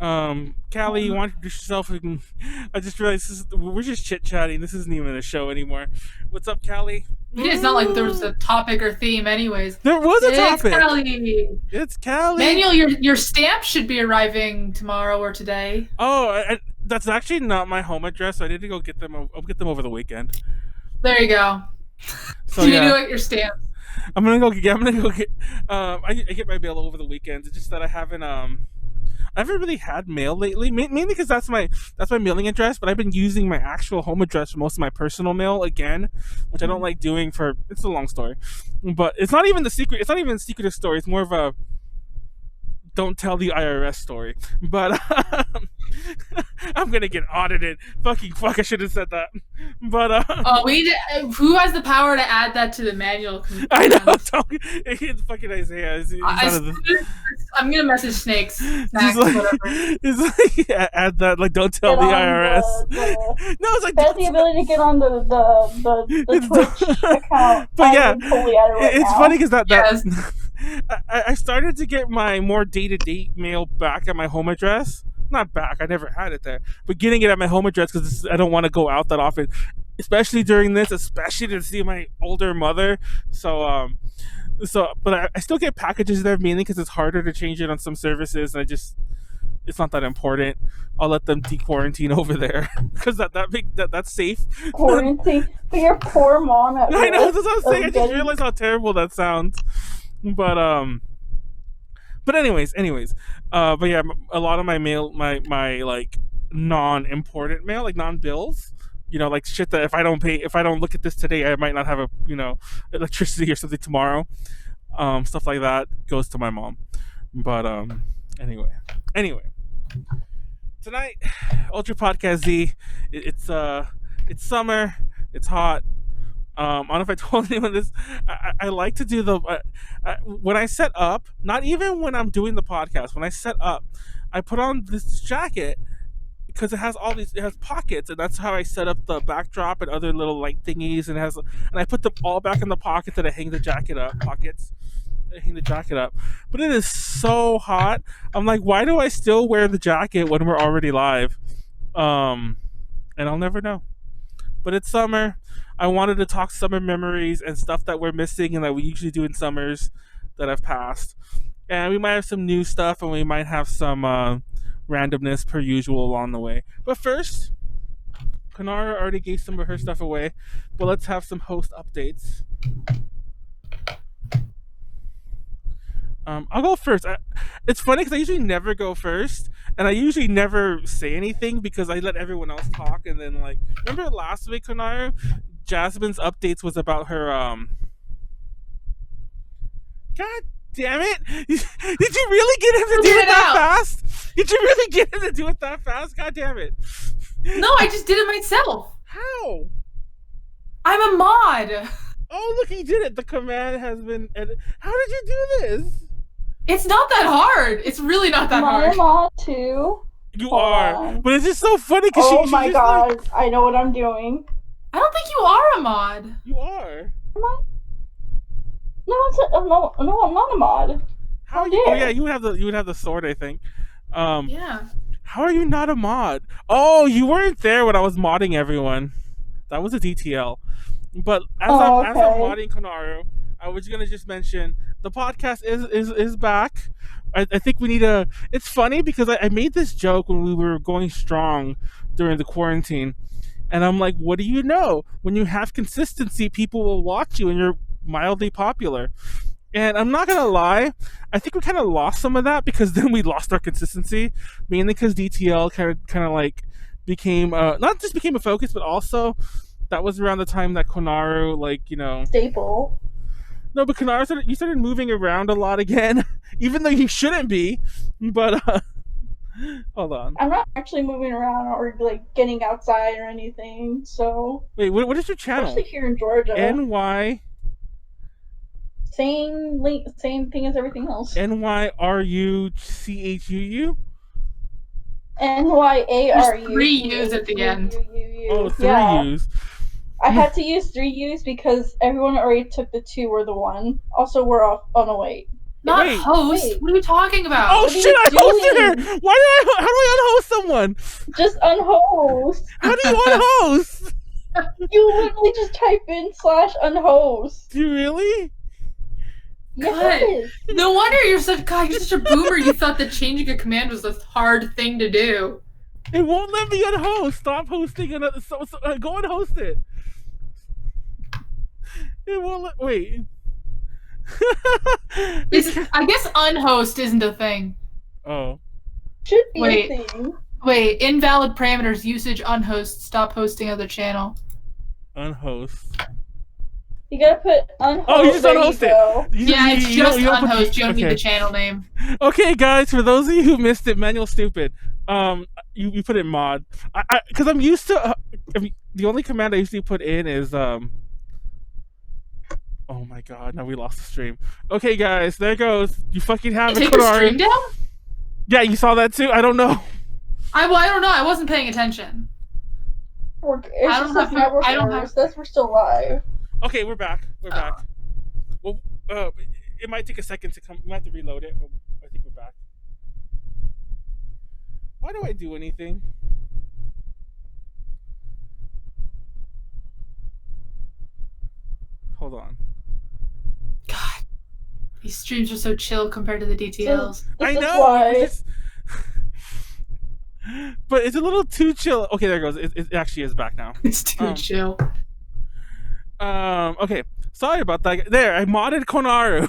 Callie, you want to introduce yourself? I just realized we're just chit chatting. This isn't even a show anymore. What's up, Callie? It's not like there was a topic or theme, anyways. There was a topic. Callie. It's Callie. Manuel, your stamp should be arriving tomorrow or today. Oh, that's actually not my home address. So I need to go get them. I'll get them over the weekend. There you go. So you do it your stamp. I'm gonna go get. I get my mail over the weekends. It's just that I haven't really had mail lately, mainly because that's my mailing address. But I've been using my actual home address for most of my personal mail again, which I don't like doing. It's a long story, but it's not even the secret. It's not even a secretive story. It's more of a don't tell the IRS story. But I'm gonna get audited. Fuck! I should have said that. But we need to, who has the power to add that to the manual? I know. It's fucking Isaiah. I'm gonna message Snakes. Snacks, whatever. Add that. Like, don't tell the IRS. No, it's like has the ability to get on the Twitch account. But yeah, totally it's funny because yes. I started to get my more day-to-day mail back at my home address. Not back, I never had it there, but getting it at my home address because I don't want to go out that often, especially during this, especially to see my older mother. So but I still get packages there, mainly because it's harder to change it on some services, and it's not that important. I'll let them de-quarantine over there because that's safe. Quarantine for your poor mom. I know, that's what I'm saying. I just realized how terrible that sounds. But anyways, but yeah, a lot of my mail, my like non-important mail, like non-bills, like shit that if I don't look at this today, I might not have electricity or something tomorrow. Stuff like that goes to my mom. But anyway, tonight, Ultra Podcast Z. It's summer. It's hot. I don't know if I told anyone this. I like to do when I set up, not even when I'm doing the podcast, when I set up, I put on this jacket because it has pockets, and that's how I set up the backdrop and other little light thingies, and I put them all back in the pocket that I hang the jacket up, pockets. I hang the jacket up. But it is so hot. I'm like, why do I still wear the jacket when we're already live? And I'll never know. But it's summer. I wanted to talk summer memories and stuff that we're missing and that we usually do in summers that have passed. And we might have some new stuff, and we might have some randomness per usual along the way. But first, Konaru already gave some of her stuff away, but let's have some host updates. I'll go first. It's funny because I usually never go first, and I usually never say anything because I let everyone else talk. And then, like, remember last week, Konaru? Jasmine's updates was about her. God damn it! Did you really get him to do it that fast? Did you really get him to do it that fast? God damn it! No, I just did it myself. How? I'm a mod. Oh, look, he did it. The command has been edited. How did you do this? It's not that hard. It's really not that hard. I'm a mod too. You are, but it's just so funny because oh my god, like, I know what I'm doing. I don't think you are a mod. You are. Am I? No, I'm not a mod. How are you? Oh yeah, you would have the sword, I think. Yeah. How are you not a mod? Oh, you weren't there when I was modding everyone. That was a DTL. But as I'm modding Konaru, I was gonna just mention the podcast is back. I think we need it's funny because I made this joke when we were going strong during the quarantine, and I'm like, what do you know? When you have consistency, people will watch you and you're mildly popular. And I'm not gonna lie, I think we kind of lost some of that because then we lost our consistency, mainly because DTL kind of like became not just became a focus, but also that was around the time that Konaru, like, staple. No, but Konaru you started moving around a lot again, even though you shouldn't be. But hold on. I'm not actually moving around or like getting outside or anything. So wait, what is your channel? Especially here in Georgia. NY. Same thing as everything else. NYRUCHUU. NYARU. 3 U's at the end. Oh, 3 U's. I had to use 3 U's because everyone already took the 2 or the 1. Also, we're off on a wait. Not Wait. host. Wait. What are you talking about? Oh What are shit! you I hosted her. doing? Why did I? How do I unhost someone? Just unhost. How do you unhost? You literally just type in /unhost. Do you really? Yes. No wonder you're such a boomer. You thought that changing a command was a hard thing to do. It won't let me unhost. Stop hosting another. Go and host it. It won't let. Wait. I guess unhost isn't a thing. Oh. Should be Wait. a thing. Wait, invalid parameters. Usage unhost. Stop hosting other channel. Unhost. You gotta put unhost. Oh, you just there unhost you it. go. Yeah, it's just don't put unhost. You don't need okay. the channel name. Okay, guys, for those of you who missed it, Manuel's stupid. You put in mod. Because I'm used to. I mean, the only command I usually put in is Oh my god! Now we lost the stream. Okay, guys, there it goes. You fucking have the Take the stream Konaru. down? Yeah, you saw that too. I don't know. I don't know. I wasn't paying attention. It's I don't just like have- network I don't errors. That's we're still live. Okay, we're back. We're back. Well, it might take a second to come. We might have to reload it, but I think we're back. Why do I do anything? Hold on. God, these streams are so chill compared to the DTLs. I This is know. why. It's but it's a little too chill. Okay, there it goes. It actually is back now. It's too chill. Okay. Sorry about that. There, I modded Konaru.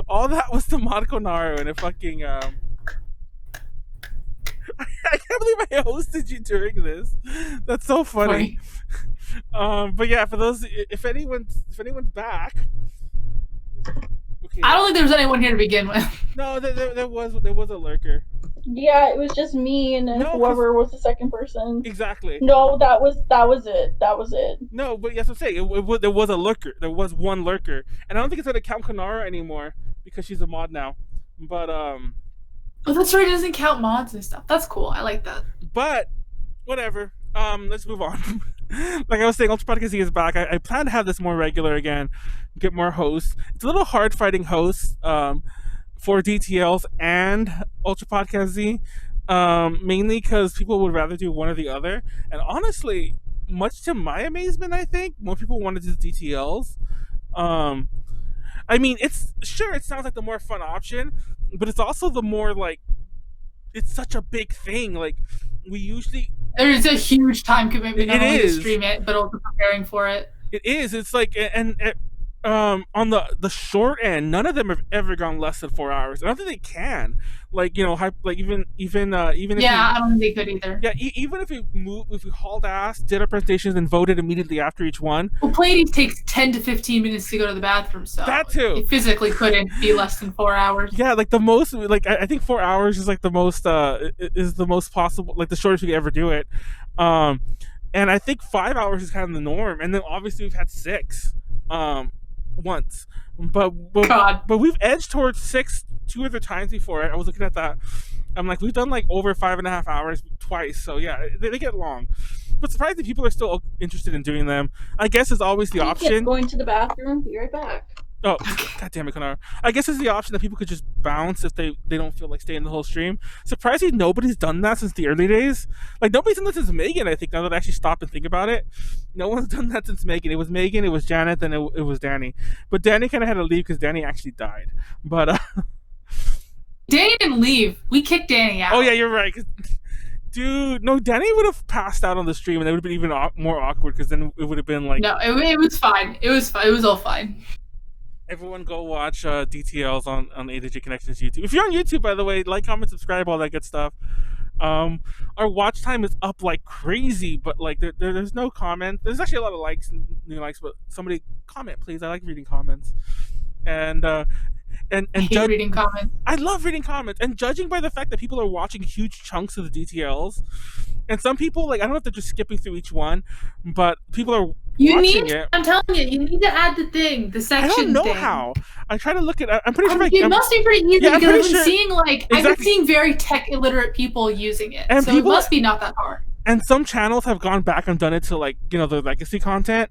All that was to mod Konaru, and it fucking I can't believe I hosted you during this. That's so funny. But yeah, for those, if anyone's back. Okay. I don't think there was anyone here to begin with. No, there was a lurker. Yeah, it was just me and then No, 'cause- whoever was the second person. Exactly. No, that was it. That was it. No, but yes, I'm saying there was a lurker. There was one lurker, and I don't think it's gonna count Konaru anymore because she's a mod now. But Oh, that's right. It doesn't count mods and stuff. That's cool. I like that. But whatever. Let's move on. Like I was saying, Ultra Podcast is back. I plan to have this more regular again, get more hosts. It's a little hard finding hosts for DTLs and Ultra Podcast Z, mainly because people would rather do one or the other. And honestly, much to my amazement, I think more people want to do DTLs. I mean, it sounds like the more fun option, but it's also the more like it's such a big thing. Like we usually. There's a huge time commitment not It only is. to stream it, but also preparing for it. It is. It's like, and on the short end, none of them have ever gone less than 4 hours. I don't think they can. Like even if Yeah, I don't think they could either. yeah, even if we hauled ass, did our presentations, and voted immediately after each one. Well, Pleiades takes 10 to 15 minutes to go to the bathroom, so That too. it physically couldn't be less than 4 hours. Yeah, like the most, like I think 4 hours is like the most, is the most possible, like the shortest we could ever do it. And I think 5 hours is kind of the norm. And then obviously we've had 6, once, but God. but we've edged towards 6 2 other times before. I was looking at that. I'm like, we've done like over 5.5 hours twice. So yeah, they get long. But surprisingly, people are still interested in doing them. I guess it's always the option. Going to the bathroom. Be right back. Oh, god damn it, Konaru. I guess it's the option that people could just bounce if they don't feel like staying the whole stream. Surprisingly, nobody's done that since the early days. Like, nobody's done that since Megan, I think, now that I actually stopped and think about it. No one's done that since Megan. It was Megan, it was Janet, then it was Danny. But Danny kind of had to leave because Danny actually died. But, Danny didn't leave. We kicked Danny out. oh yeah, you're right. Dude, no, Danny would have passed out on the stream and it would have been even more awkward because then it would have been like... No, it was fine. It was fine. It was all fine. Everyone go watch DTLs on A to J Connections YouTube. If you're on YouTube, by the way, like, comment, subscribe, all that good stuff. Our watch time is up like crazy, but like there's no comment. There's actually a lot of likes and new likes, but somebody comment, please. I like reading comments. And I hate reading comments. I love reading comments, and judging by the fact that people are watching huge chunks of the DTLs, and some people, like, I don't know if they're just skipping through each one, but people are watching it. I'm telling you, you need to add the thing, the section. I don't know thing. how. I try to look at. I'm pretty sure. It must be pretty easy Yeah, I'm because pretty I've been sure- seeing very tech illiterate people using it, And so people- it must be not that hard. And some channels have gone back and done it to, like, the legacy content,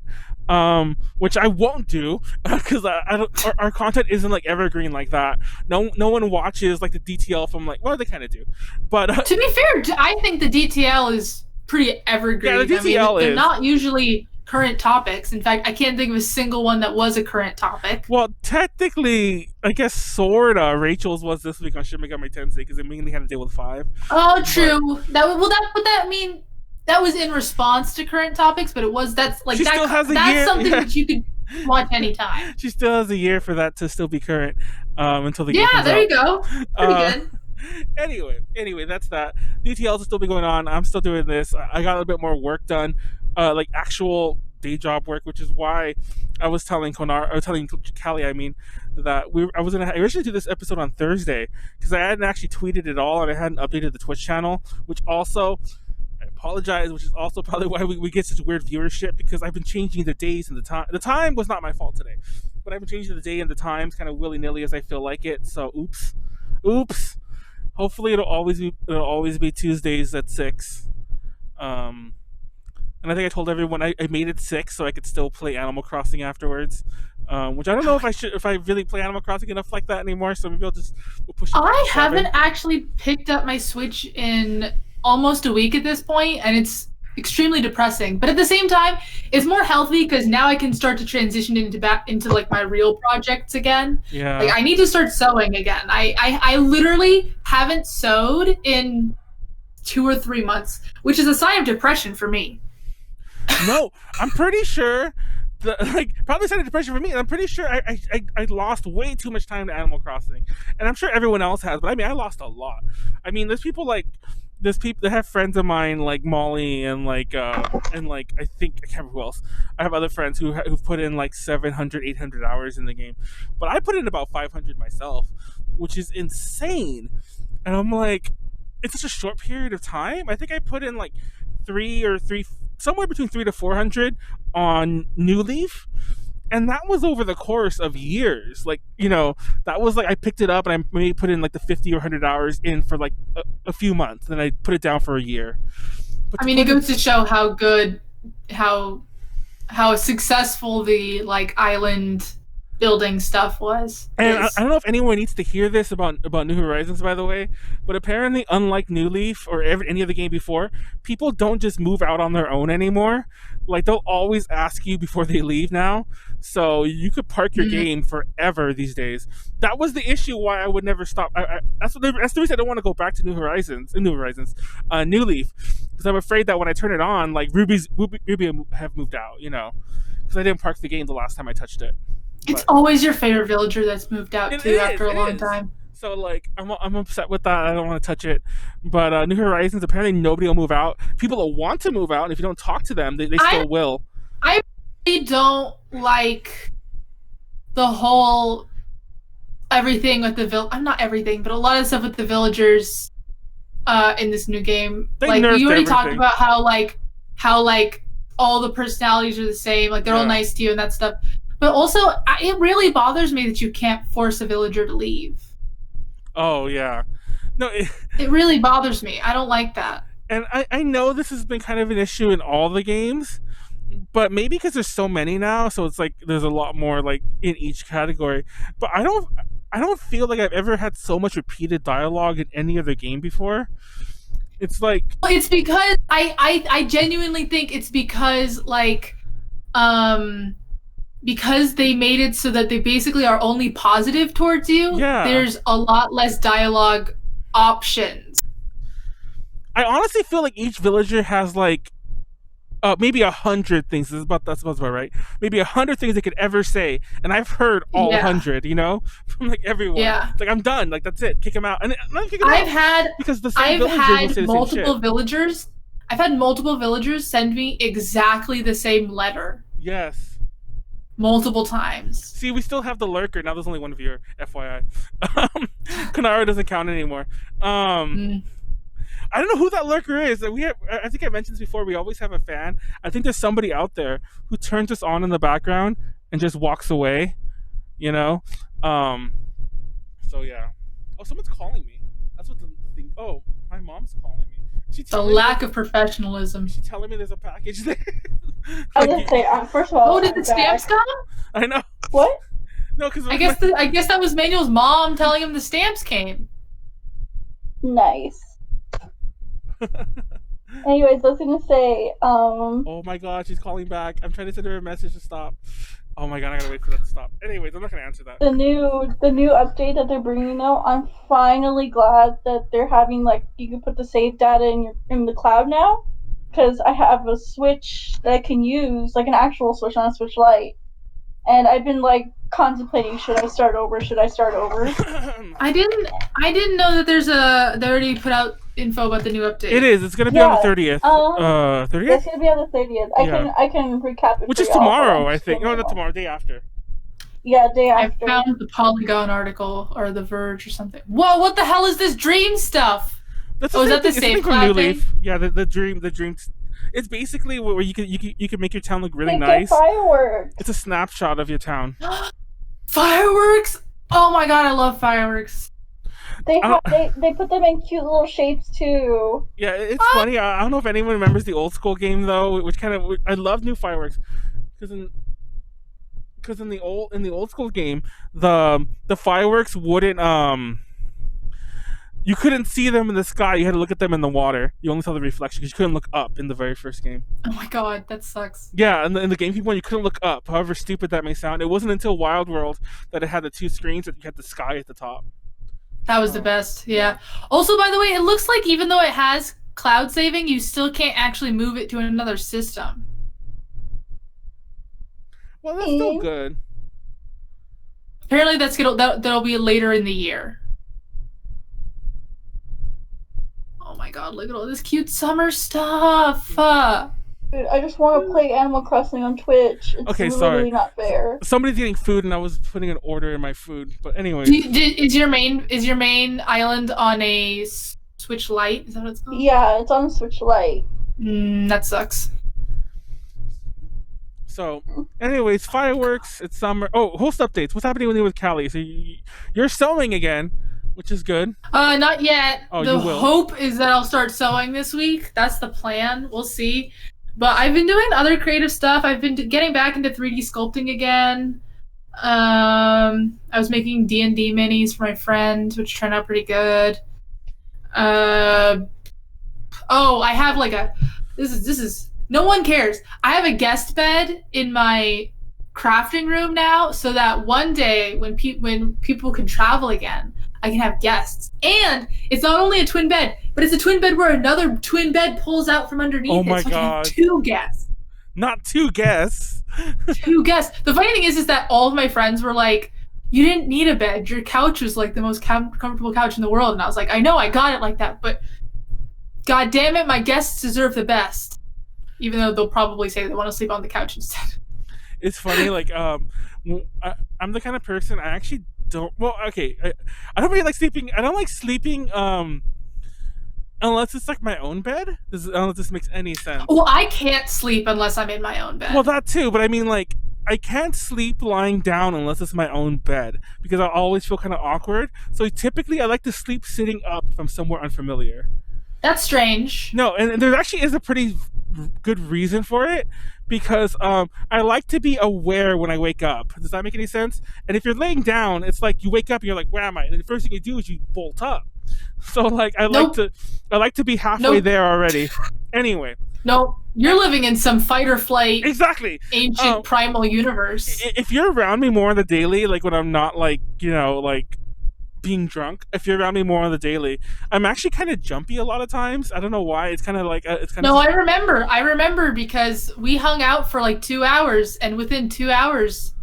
which I won't do because I don't. Our content isn't like evergreen like that. No one watches like the DTL from like. Well, they kind of do, but To be fair, I think the DTL is pretty evergreen. Yeah, the DTL they're is not usually current topics. In fact, I can't think of a single one that was a current topic. Well, technically, I guess sorta. Rachel's was this week on Shin Megami Tensei because it mainly had to deal with 5. Oh, true. That mean that was in response to current topics, but that's like She that. still has a That's year, something yeah. that you could watch anytime. She still has a year for that to still be current until the game Yeah, comes there out. you go. Pretty good. Anyway, that's that. DTLs will still be going on. I'm still doing this. I got a little bit more work done, like actual day job work, which is why I was telling Callie, I mean, that I was gonna originally do this episode on Thursday because I hadn't actually tweeted it all and I hadn't updated the Twitch channel, which also I apologize, which is also probably why we get such weird viewership because I've been changing the days and the time. The time was not my fault today, but I've been changing the day and the times kind of willy nilly as I feel like it. So oops. Hopefully it'll always be Tuesdays at 6. And I think I told everyone I made it 6 so I could still play Animal Crossing afterwards. Which I don't know if I really play Animal Crossing enough like that anymore. So maybe we'll push it back I to 7. haven't actually picked up my Switch in almost a week at this point, and it's extremely depressing. But at the same time, it's more healthy because now I can start to transition into like my real projects again. Yeah. Like I need to start sewing again. I literally haven't sewed in 2 or 3 months, which is a sign of depression for me. No, I'm pretty sure. Probably sign of depression for me, and I'm pretty sure I lost way too much time to Animal Crossing, and I'm sure everyone else has. But I mean, I lost a lot. I mean, there's people that have friends of mine like Molly and I think I can't remember who else. I have other friends who've put in like 700, 800 hours in the game, but I put in about 500 myself, which is insane. And I'm like, it's such a short period of time. I think I put in like somewhere between 300 to 400 on New Leaf, and that was over the course of years. Like, that was like I picked it up and I maybe put in like the 50 or 100 hours in for like a few months, then I put it down for a year. But I mean, it goes to show how successful the like island building stuff was. And I don't know if anyone needs to hear this about New Horizons, by the way, but apparently, unlike New Leaf or any other game before, people don't just move out on their own anymore. Like, they'll always ask you before they leave now, so you could park your game forever these days. That was the issue why I would never stop. That's the reason I don't want to go back to New Leaf, because I'm afraid that when I turn it on, like Ruby have moved out, because I didn't park the game the last time I touched it. It's always your favorite villager that's moved out too after a long time. So like I'm upset with that. I don't want to touch it. But New Horizons, apparently nobody will move out. People will want to move out, and if you don't talk to them, they still will. I really don't like the whole everything with the I'm not everything, but a lot of stuff with the villagers in this new game. They like nerfed you already everything. talked about how all the personalities are the same, like they're all nice to you and that stuff. But also, it really bothers me that you can't force a villager to leave. Oh, yeah. No, it really bothers me. I don't like that. And I know this has been kind of an issue in all the games, but maybe because there's so many now, so it's like there's a lot more like in each category. But I don't feel like I've ever had so much repeated dialogue in any other game before. It's like... It's because I genuinely think it's because because they made it so that they basically are only positive towards you. Yeah. There's a lot less dialogue options. I honestly feel like each villager has like maybe 100 things. That's about right. Maybe 100 things they could ever say, and I've heard all 100. From like everyone. Yeah. It's like, I'm done. Like, that's it. Kick him out. And not kick him out because the same villagers will say the multiple same shit. villagers. I've had multiple villagers send me exactly the same letter. Yes. Multiple times. See, we still have the lurker. Now there's only one viewer, FYI. Konaru doesn't count anymore. I don't know who that lurker is. I think I mentioned this before. We always have a fan. I think there's somebody out there who turns us on in the background and just walks away. So yeah. Oh, someone's calling me. That's what the thing. Oh, my mom's calling me. The lack of professionalism. She's telling me there's a package there. I was Like, gonna say, first of all, Oh, did the stamps come? I know. What? No, because I guess that was Manuel's mom telling him the stamps came. Nice. Anyways, I was gonna say, Oh my god, she's calling back. I'm trying to send her a message to stop. Oh my god, I gotta wait for that to stop. Anyways, I'm not gonna answer that. the new update that they're bringing out. I'm finally glad that they're having like you can put the save data in the cloud now, because I have a Switch that I can use, like an actual Switch on a Switch Lite, and I've been like contemplating, should I start over? I didn't know that they already put out info about the new update. It is. It's gonna be on the 30th. 30th. It's gonna be on the 30th. I can recap it. Which for is y'all, tomorrow, I think. No, not tomorrow. Day after. Yeah, day after. I found the Polygon article or the Verge or something. Whoa! What the hell is this dream stuff? That's is that the same cloud thing? Yeah, the dream. It's basically where you can make your town look really nice. Fireworks. It's a snapshot of your town. Fireworks! Oh my god, I love fireworks. They put them in cute little shapes too. Yeah, it's funny. I don't know if anyone remembers the old school game though, which kind of I love new fireworks because in the old school game the fireworks wouldn't you couldn't see them in the sky. You had to look at them in the water. You only saw the reflection because you couldn't look up in the very first game. Oh my god, that sucks. Yeah, in the GameCube one, you couldn't look up. However stupid that may sound, it wasn't until Wild World that it had the two screens that you had the sky at the top. That was the best, yeah. Also, by the way, it looks like even though it has cloud saving, you still can't actually move it to another system. Well, that's still good. Apparently, that'll be later in the year. Oh my god, look at all this cute summer stuff! Dude, I just want to play Animal Crossing on Twitch. It's okay, really sorry. not fair. Somebody's getting food, and I was putting an order in my food. But anyway, is your main island on a Switch Lite? Is that what it's called? Yeah, it's on Switch Lite. That sucks. So, anyways, fireworks. It's summer. Oh, host updates. What's happening with Callie? So you're sewing again, which is good. Not yet. Oh, the you will. hope is that I'll start sewing this week. That's the plan. We'll see. But I've been doing other creative stuff. I've been getting back into 3D sculpting again. I was making D&D minis for my friend, which turned out pretty good. I have like this is no one cares. I have a guest bed in my crafting room now, so that one day when people can travel again, I can have guests. And it's not only a twin bed, but it's a twin bed where another twin bed pulls out from underneath Oh my it. So god. I can have 2 guests. Not 2 guests. 2 guests. The funny thing is that all of my friends were like, you didn't need a bed. Your couch was like the most comfortable couch in the world. And I was like, I know, I got it like that, but god damn it, my guests deserve the best. Even though they'll probably say they want to sleep on the couch instead. It's funny, like, I'm the kind of person, I actually don't, well, okay, I don't really like sleeping, I don't like sleeping, unless it's like my own bed. I don't know if this makes any sense. Well, I can't sleep unless I'm in my own bed. Well, that too, but I mean, like, I can't sleep lying down unless it's my own bed, because I always feel kind of awkward. So typically, I like to sleep sitting up if I'm somewhere unfamiliar. That's strange. No, and there actually is a pretty good reason for it, because I like to be aware when I wake up. Does that make any sense? And if you're laying down, it's like you wake up and you're like, where am I? And the first thing you do is you bolt up. So like I like to be halfway there already. Anyway. No, you're living in some fight or flight exactly ancient primal universe. If you're around me more on the daily, like when I'm not like, like being drunk, if you're around me more on the daily, I'm actually kind of jumpy a lot of times. I don't know why. It's kind of like No, I remember because we hung out for like 2 hours, and within 2 hours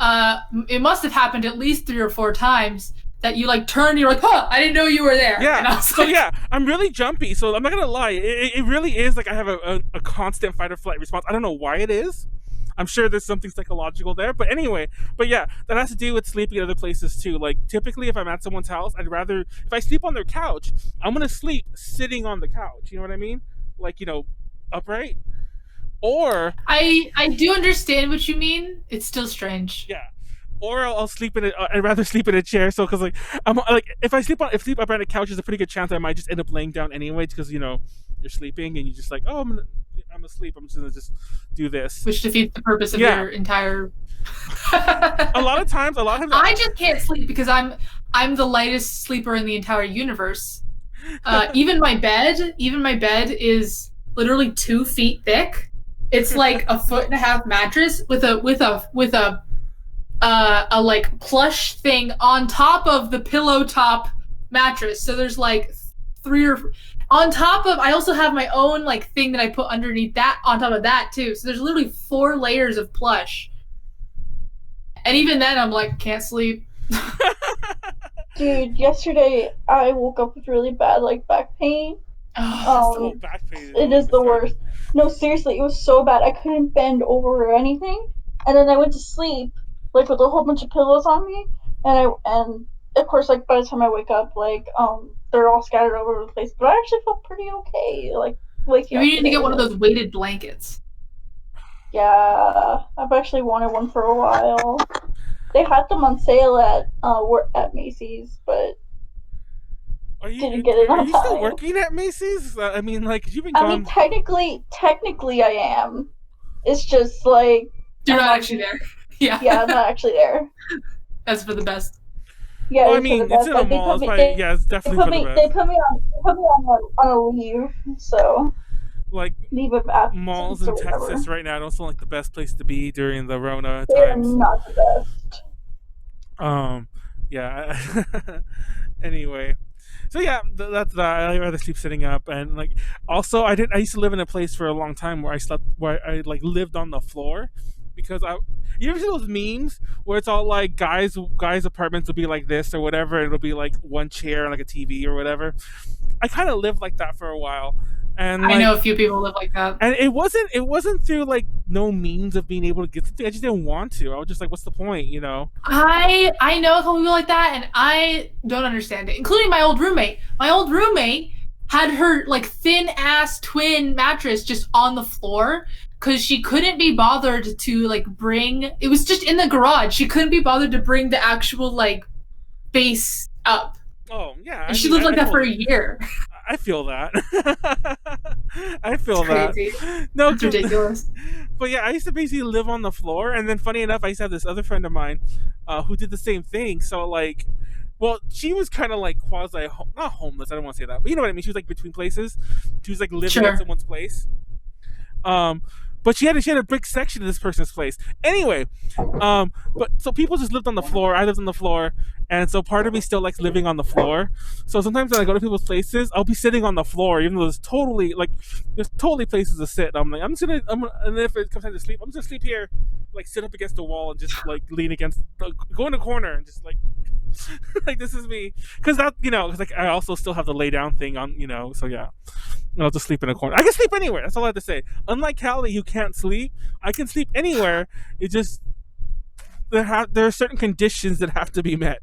it must have happened at least 3 or 4 times that you like turned, you're like, huh, I didn't know you were there. Yeah, and I was so like, yeah, I'm really jumpy, so I'm not gonna lie, it really is like I have a constant fight or flight response. I don't know why it is. I'm sure there's something psychological there, but anyway, yeah, that has to do with sleeping at other places too. Like typically if I'm at someone's house, I'd rather, if I sleep on their couch, I'm gonna sleep sitting on the couch, you know what I mean? Like, upright. Or I do understand what you mean. It's still strange. Yeah. Or I'll sleep in it. I'd rather sleep in a chair. So, because like I'm like, if sleep up on a couch, there's a pretty good chance I might just end up laying down anyway, because you're sleeping and you just like, oh, I'm I'm asleep. I'm just gonna do this, which defeats the purpose of your entire. a lot of times, I just can't sleep because I'm the lightest sleeper in the entire universe. Even my bed is literally 2 feet thick. It's like a 1.5 foot mattress with a like plush thing on top of the pillow top mattress. So there's like 3 or on top of. I also have my own like thing that I put underneath that on top of that too. So there's literally 4 layers of plush. And even then, I'm like, can't sleep. Dude, yesterday I woke up with really bad like back pain. Back pain. It is the worst. No, seriously, it was so bad. I couldn't bend over or anything. And then I went to sleep, like with a whole bunch of pillows on me. And of course, like by the time I wake up, like they're all scattered all over the place. But I actually felt pretty okay. Like waking up. You need to get one of those weighted blankets. Yeah, I've actually wanted one for a while. They had them on sale at Macy's, but didn't get it on time. Are you still working at Macy's? I mean, like, you've been gone. I mean, technically I am. It's just like you're not actually there. Yeah. Yeah, I'm not actually there. That's for the best. Yeah, well, I mean, it's in a mall. It's definitely for the best. They put me on a leave, so. Like leave of absence malls in Texas right now don't sound like the best place to be during the Rona They're times. not the best. Yeah. Anyway, so yeah, that's that. I rather sleep sitting up, and like also I used to live in a place for a long time where I like lived on the floor because you ever see those memes where it's all like guys' apartments will be like this or whatever, and it'll be like one chair and like a TV or whatever. I kind of lived like that for a while. And I know a few people live like that. And it wasn't through like no means of being able to get something. I just didn't want to. I was just like, what's the point, you know? I know a couple people like that, and I don't understand it. Including my old roommate. My old roommate had her like thin ass twin mattress just on the floor because she couldn't be bothered to like bring. It was just in the garage. She couldn't be bothered to bring the actual like base up. Oh yeah. And she lived like that for a year. I feel that. I feel crazy. that. No, it's ridiculous. But yeah, I used to basically live on the floor, and then funny enough, I used to have this other friend of mine who did the same thing. So like, well, she was kind of like quasi not homeless. I don't want to say that, but you know what I mean. She was like between places. She was like living at someone's place. But she had a big section of this person's place. Anyway, but so people just lived on the floor. I lived on the floor, and so part of me still likes living on the floor. So sometimes when I go to people's places, I'll be sitting on the floor, even though there's totally places to sit. I'm like, and if it comes time to sleep, I'm just gonna sleep here, like sit up against the wall and just like lean against, go in the corner and just like. Like this is me, because that because like I also still have the lay down thing on, so yeah, I'll just sleep in a corner. I can sleep anywhere. That's all I have to say. Unlike Callie, who can't sleep, I can sleep anywhere. It just there are certain conditions that have to be met.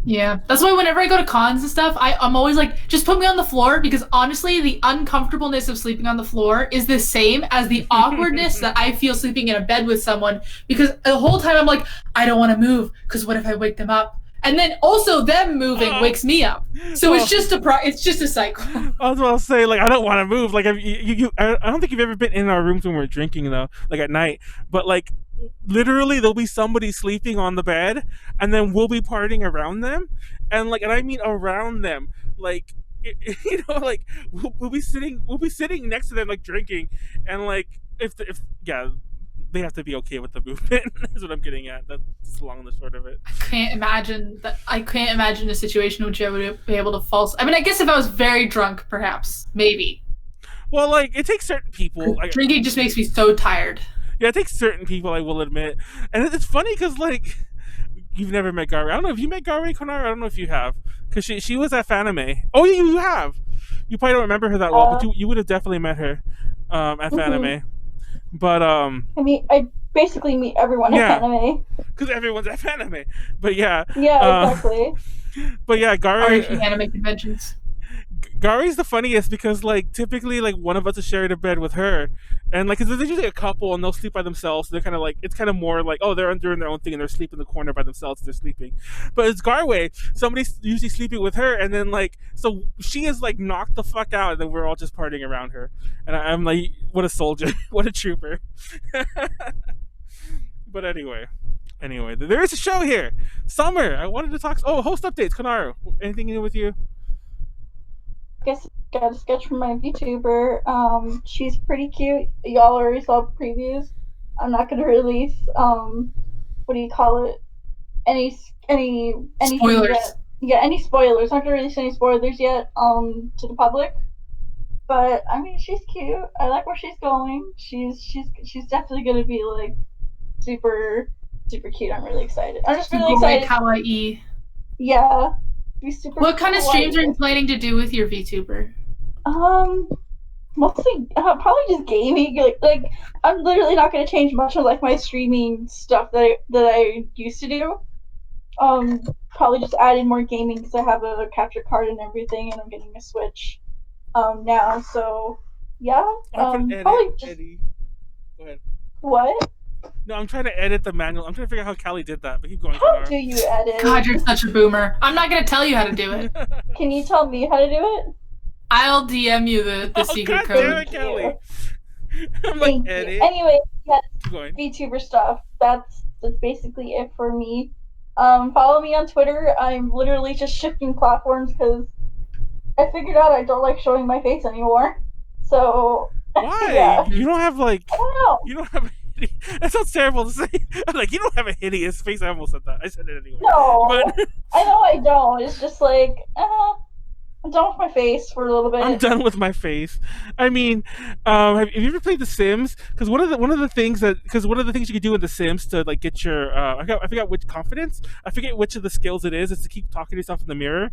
Yeah, that's why whenever I go to cons and stuff, I'm always like, just put me on the floor, because honestly, the uncomfortableness of sleeping on the floor is the same as the awkwardness that I feel sleeping in a bed with someone, because the whole time I'm like, I don't want to move, because what if I wake them up? And then also them moving wakes me up. So it's just a cycle. I was about to say, like, I don't want to move. Like, I don't think you've ever been in our rooms when we're drinking, though, like at night. But like, literally, there'll be somebody sleeping on the bed, and then we'll be partying around them, and I mean around them, like, like we'll be sitting next to them, like drinking, and like if they have to be okay with the movement. Is what I'm getting at. That's long and the short of it. I can't imagine a situation in which I would be able to fall. I mean, I guess if I was very drunk, perhaps, maybe. Well, like, it takes certain people. Drinking just makes me so tired. Yeah, it takes certain people, I will admit. And it's funny because, like, you've never met Gary. I don't know if you met Gary Konaru. I don't know if you have. Because she was at Fanime. Oh, yeah, you have. You probably don't remember her that well, but you would have definitely met her at Fanime. But I basically meet everyone at Fanime. Because everyone's at Fanime. But yeah. Yeah, exactly. But yeah, Gary. Or anime conventions. Gari's the funniest because like typically like one of us is sharing a bed with her, and like 'cause there's usually a couple and they'll sleep by themselves. So they're kind of like it's kind of more like oh they're doing their own thing and they're sleeping in the corner by themselves. They're sleeping, but it's Garway. Somebody's usually sleeping with her, and then like so she is like knocked the fuck out, and then we're all just partying around her. And I'm like, what a soldier, what a trooper. But anyway, there is a show here. Summer, I wanted to talk. Oh, host updates, Konaru. Anything new with you? Guess got a sketch from my VTuber. She's pretty cute. Y'all already saw previews. I'm not gonna release what do you call it? Any Spoilers. yet. Yeah, any spoilers. I'm not gonna release any spoilers yet to the public. But I mean, she's cute. I like where she's going. She's definitely gonna be like super cute. I'm really excited. I'm just really excited. Kawaii. Yeah. Be super What kind of streams are you kawaii. planning to do with your VTuber? Mostly probably just gaming. Like I'm literally not gonna change much of like my streaming stuff that I used to do. Probably just add in more gaming because I have a capture card and everything, and I'm getting a Switch now. So yeah, probably just Eddie. Go ahead. what? No, I'm trying to edit the manual. I'm trying to figure out how Callie did that, but keep going. How Konaru. do you edit? God, you're such a boomer. I'm not gonna tell you how to do it. Can you tell me how to do it? I'll DM you the Oh, secret God damn code. it, Callie. I'm like, Thank edit. you. Anyway, yeah, Keep going. VTuber stuff. That's basically it for me. Follow me on Twitter. I'm literally just shifting platforms because I figured out I don't like showing my face anymore. So Why? yeah. You don't have like. I don't know. You don't have. That sounds terrible to say. I'm like, you don't have a hideous face. I almost said that. I said it anyway. No, But I know I don't. It's just like, I'm done with my face for a little bit. I'm done with my face. I mean, have you ever played The Sims? Because one of the things you can do in The Sims to like get your I forgot which confidence. I forget which of the skills it is. It's to keep talking to yourself in the mirror.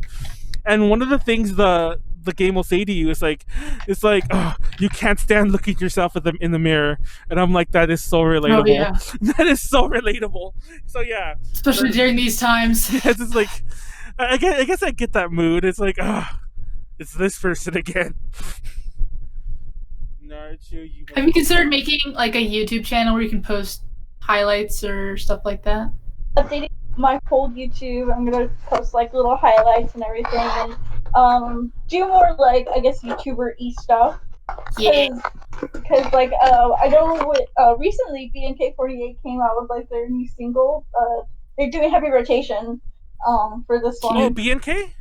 And one of the things the game will say to you is like, it's like, oh, you can't stand looking at yourself in the mirror. And I'm like, that is so relatable. Oh, yeah. That is so relatable. So yeah, Especially during these times. it's just like, I guess I get that mood. It's like, it's this person again. Have you considered making like a YouTube channel where you can post highlights or stuff like that? Updating my whole YouTube. I'm gonna post like little highlights and everything, and do more like I guess YouTuber-y stuff. Yeah. Because like I don't know what recently BNK48 came out with like their new single. They're doing heavy rotation for this one. Oh, BNK?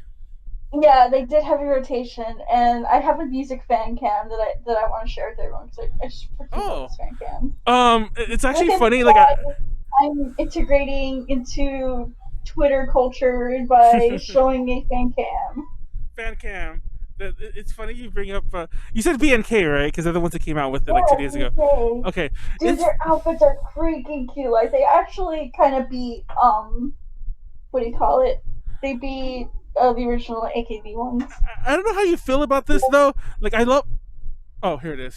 Yeah, they did heavy rotation, and I have a music fan cam that I want to share with everyone because I just freaking love this fan cam. It's actually Like, funny. Like I'm integrating into Twitter culture by showing a fan cam. fan cam. It's funny you bring up. You said BNK, right? Because they're the ones that came out with it like 2 days ago. BNK. Okay. Dude, their outfits are freaking cute. Like they actually kind of beat what do you call it? They beat the original AKB ones. I don't know how you feel about this though. Like I love. Oh, here it is.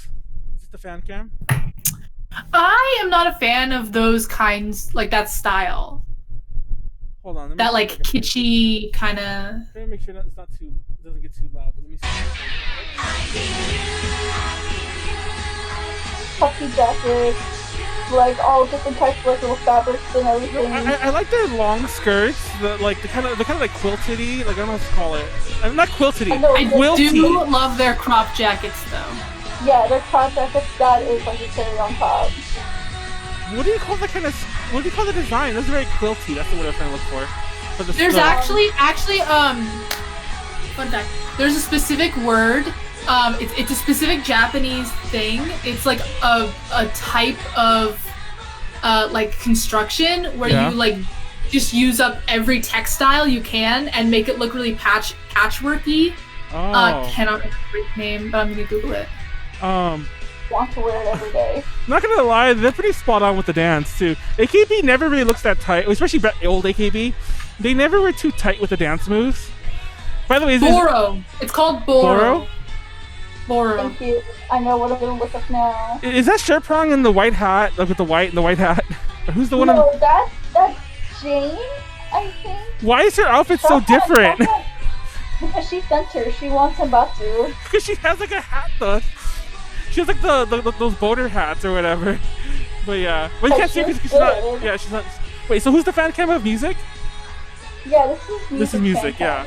Is this the fan cam? I am not a fan of those kinds, like that style. Hold on. That like kitschy kind of. Let me make sure that it doesn't get too loud. But let me see. Puffy jackets, like all different types of like little fabrics and everything. I like their long skirts. The kind of like quilted-y. Like I don't know what to call it. Not quilted-y. I Quilty. do love their crop jackets though. Yeah, their crop jackets, that is like a cherry on top. What do you call that kind of? What do you call the design? That's very quilty. That's the word I'm trying to look for. There's actually fun fact. There's a specific word. It's a specific Japanese thing. It's like a type of like construction where you like just use up every textile you can and make it look really patchworky. Cannot remember its name, but I'm gonna Google it. Want to wear it every day. Not gonna lie, they're pretty spot on with the dance too. AKB never really looks that tight, especially old AKB. They never were too tight with the dance moves. By the way, Boro. It's called Boro. Boro. Thank you. I know what I'm gonna look up now. Is that Sherprong in the white hat? Like with the white hat? Who's the one? No, that's Jane, I think. Why is her outfit so different? Because she sent her. She wants Senbatsu. Because she has like a hat though. She has like those boater hats or whatever. But yeah, well you can't see because she's not. Yeah, she's not. Wait, so who's the fan cam of music? Yeah, this is music. This is music, yeah.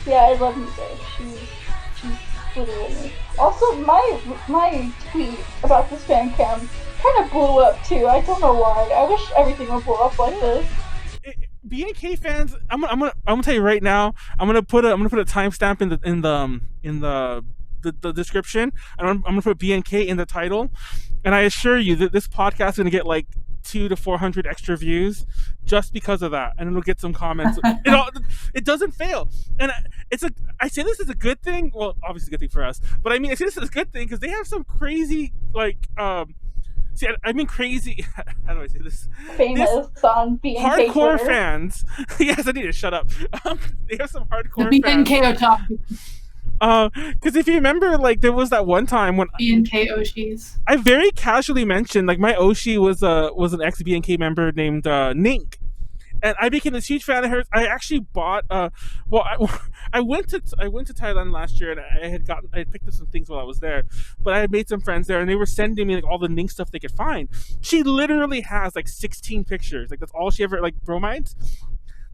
Yeah, I love music. She's literally. Also, my tweet about this fan cam kind of blew up too. I don't know why. I wish everything would blow up like this. BNK fans, I'm gonna tell you right now. I'm gonna put a timestamp in the description. And I'm gonna put BNK in the title, and I assure you that this podcast is gonna get like 200 to 400 extra views just because of that, and it'll get some comments. It doesn't fail, and I say this is a good thing. Well, obviously a good thing for us, but I mean I say this is a good thing because they have some crazy crazy. How do I say this? Famous on BNK hardcore Twitter. Fans. Yes, I need to shut up. They have some hardcore the fans. BNK otaku. Because if you remember, like there was that one time when BNK Oshis. I very casually mentioned like my Oshi was an ex BNK member named Nink, and I became this huge fan of hers. I actually bought I went to Thailand last year, and I had picked up some things while I was there, but I had made some friends there, and they were sending me like all the Nink stuff they could find. She literally has like 16 pictures. Like that's all she ever like bromides.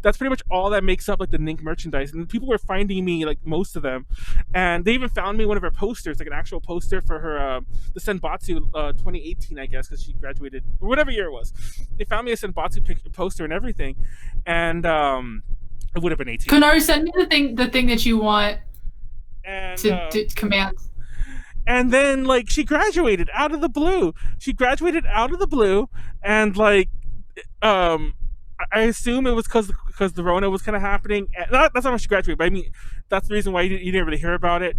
That's pretty much all that makes up like the Nink merchandise, and people were finding me like most of them, and they even found me one of her posters, like an actual poster for her the Senbatsu 2018, I guess, because she graduated or whatever year it was. They found me a Senbatsu poster and everything, and it would have been 18. Konaru, send me the thing that you want and to command. And then like she graduated out of the blue. And like I assume it was because the Rona was kind of happening. That's not why she graduated, but I mean that's the reason why you didn't really hear about it.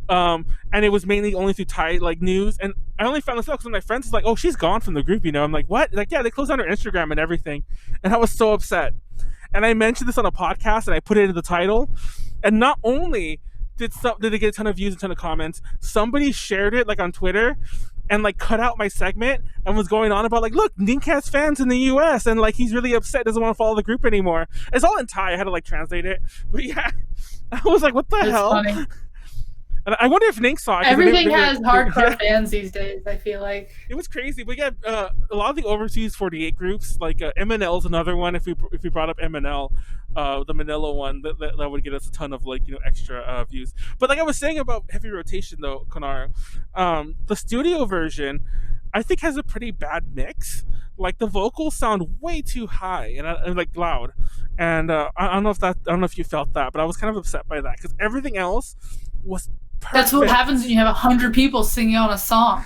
And it was mainly only through Thai like news. And I only found this out because my friends was like, "Oh, she's gone from the group," you know. I'm like, "What?" Like, yeah, they closed down her Instagram and everything. And I was so upset. And I mentioned this on a podcast, and I put it in the title. And not only did it get a ton of views, a ton of comments, somebody shared it like on Twitter. And like cut out my segment and was going on about like, look, Nink has fans in the US and like he's really upset, doesn't want to follow the group anymore. It's all in Thai. I had to like translate it, but yeah, I was like, what the hell? Funny. And I wonder if Nink saw it. Everything has hardcore fans these days. I feel like it was crazy. We got a lot of the overseas 48 groups. Like MNL's another one. If we brought up MNL, the Manila one, that would get us a ton of like extra views. But like I was saying about heavy rotation though, Konaru, the studio version, I think has a pretty bad mix. Like the vocals sound way too high and like loud, and I don't know if you felt that, but I was kind of upset by that because everything else was perfect. That's what happens when you have 100 people singing on a song.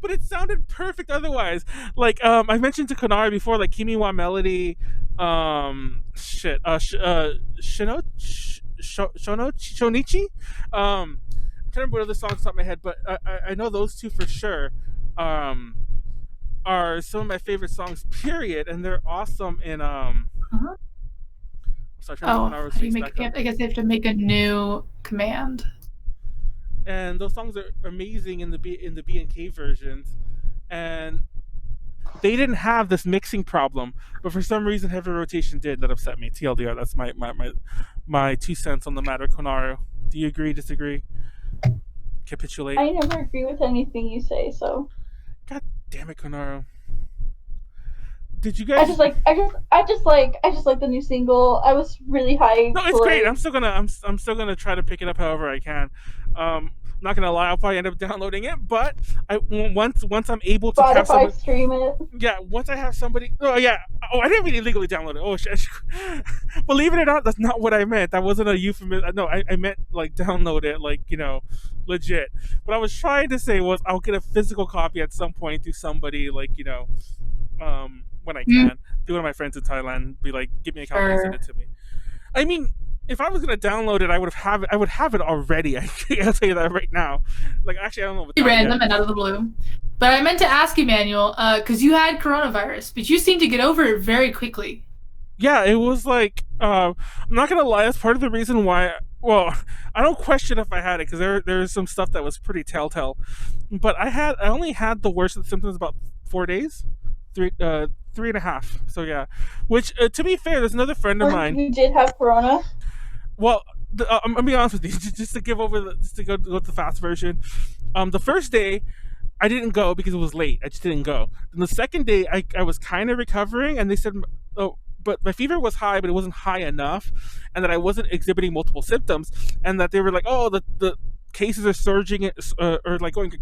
But it sounded perfect otherwise. Like I mentioned to Konaru before, like Kimi wa Melody, Shonichi. I'm trying to remember what other songs off the top of my head, but I know those two for sure. Are some of my favorite songs, period, and they're awesome in Sorry, I guess they have to make a new command. And those songs are amazing in the BNK versions, and they didn't have this mixing problem, but for some reason heavy rotation did. That upset me. TLDR. That's my 2 cents on the matter. Konaru, do you agree? Disagree? Capitulate? I never agree with anything you say, so. God damn it, Konaru. Did you guys? I just like the new single. I was really hyped. No, it's great. I'm still gonna try to pick it up however I can. Not gonna lie, I'll probably end up downloading it, but once I'm able to have somebody stream it. Yeah, once I have somebody. Oh yeah. Oh, I didn't mean illegally download it. Oh shit. Believe it or not, that's not what I meant. That wasn't a euphemism. No, I meant like download it, like legit. What I was trying to say was I'll get a physical copy at some point through somebody, like when I can. Do one of my friends in Thailand be like, give me a copy and send it to me. I mean, if I was gonna download it, I would have it already. I'll tell you that right now. Like, actually, I don't know. What random and out of the blue. But I meant to ask you, Manuel, because you had coronavirus, but you seemed to get over it very quickly. Yeah, it was like I'm not gonna lie. That's part of the reason why. Well, I don't question if I had it because there's some stuff that was pretty telltale. But I only had the worst of the symptoms about 4 days. 3.5. So yeah, which to be fair, there's another friend of mine. You did have corona. Well, I'm gonna be honest with you, just to just to go with the fast version. The first day, I didn't go because it was late. I just didn't go. And the second day, I was kind of recovering, and they said, oh, but my fever was high, but it wasn't high enough, and that I wasn't exhibiting multiple symptoms, and that they were like, oh, the cases are surging or like going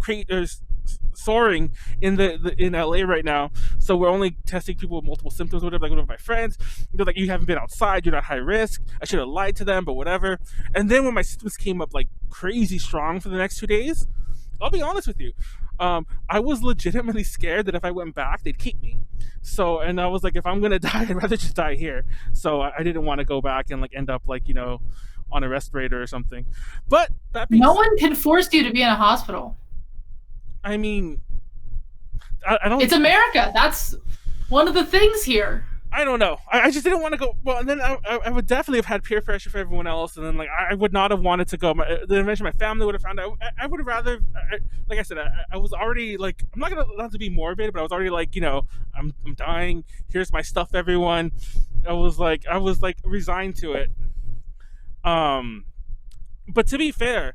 soaring in in LA right now. So we're only testing people with multiple symptoms, whatever. Like one of my friends, they're like, you haven't been outside, you're not high risk. I should have lied to them, but whatever. And then when my symptoms came up like crazy strong for the next 2 days, I'll be honest with you, I was legitimately scared that if I went back, they'd keep me. So, and I was like, if I'm gonna die, I'd rather just die here. So I didn't want to go back and like end up like, you know, on a respirator or something. But that no one can force you to be in a hospital. I mean, I don't. It's America. That's one of the things here. I don't know. I just didn't want to go. Well, and then I would definitely have had peer pressure for everyone else, and then like I would not have wanted to go. Then eventually my family would have found out. I would have rather, like I said, I was already like, I'm not gonna not to be morbid, but I was already like, you know, I'm dying. Here's my stuff, everyone. I was like resigned to it. But to be fair,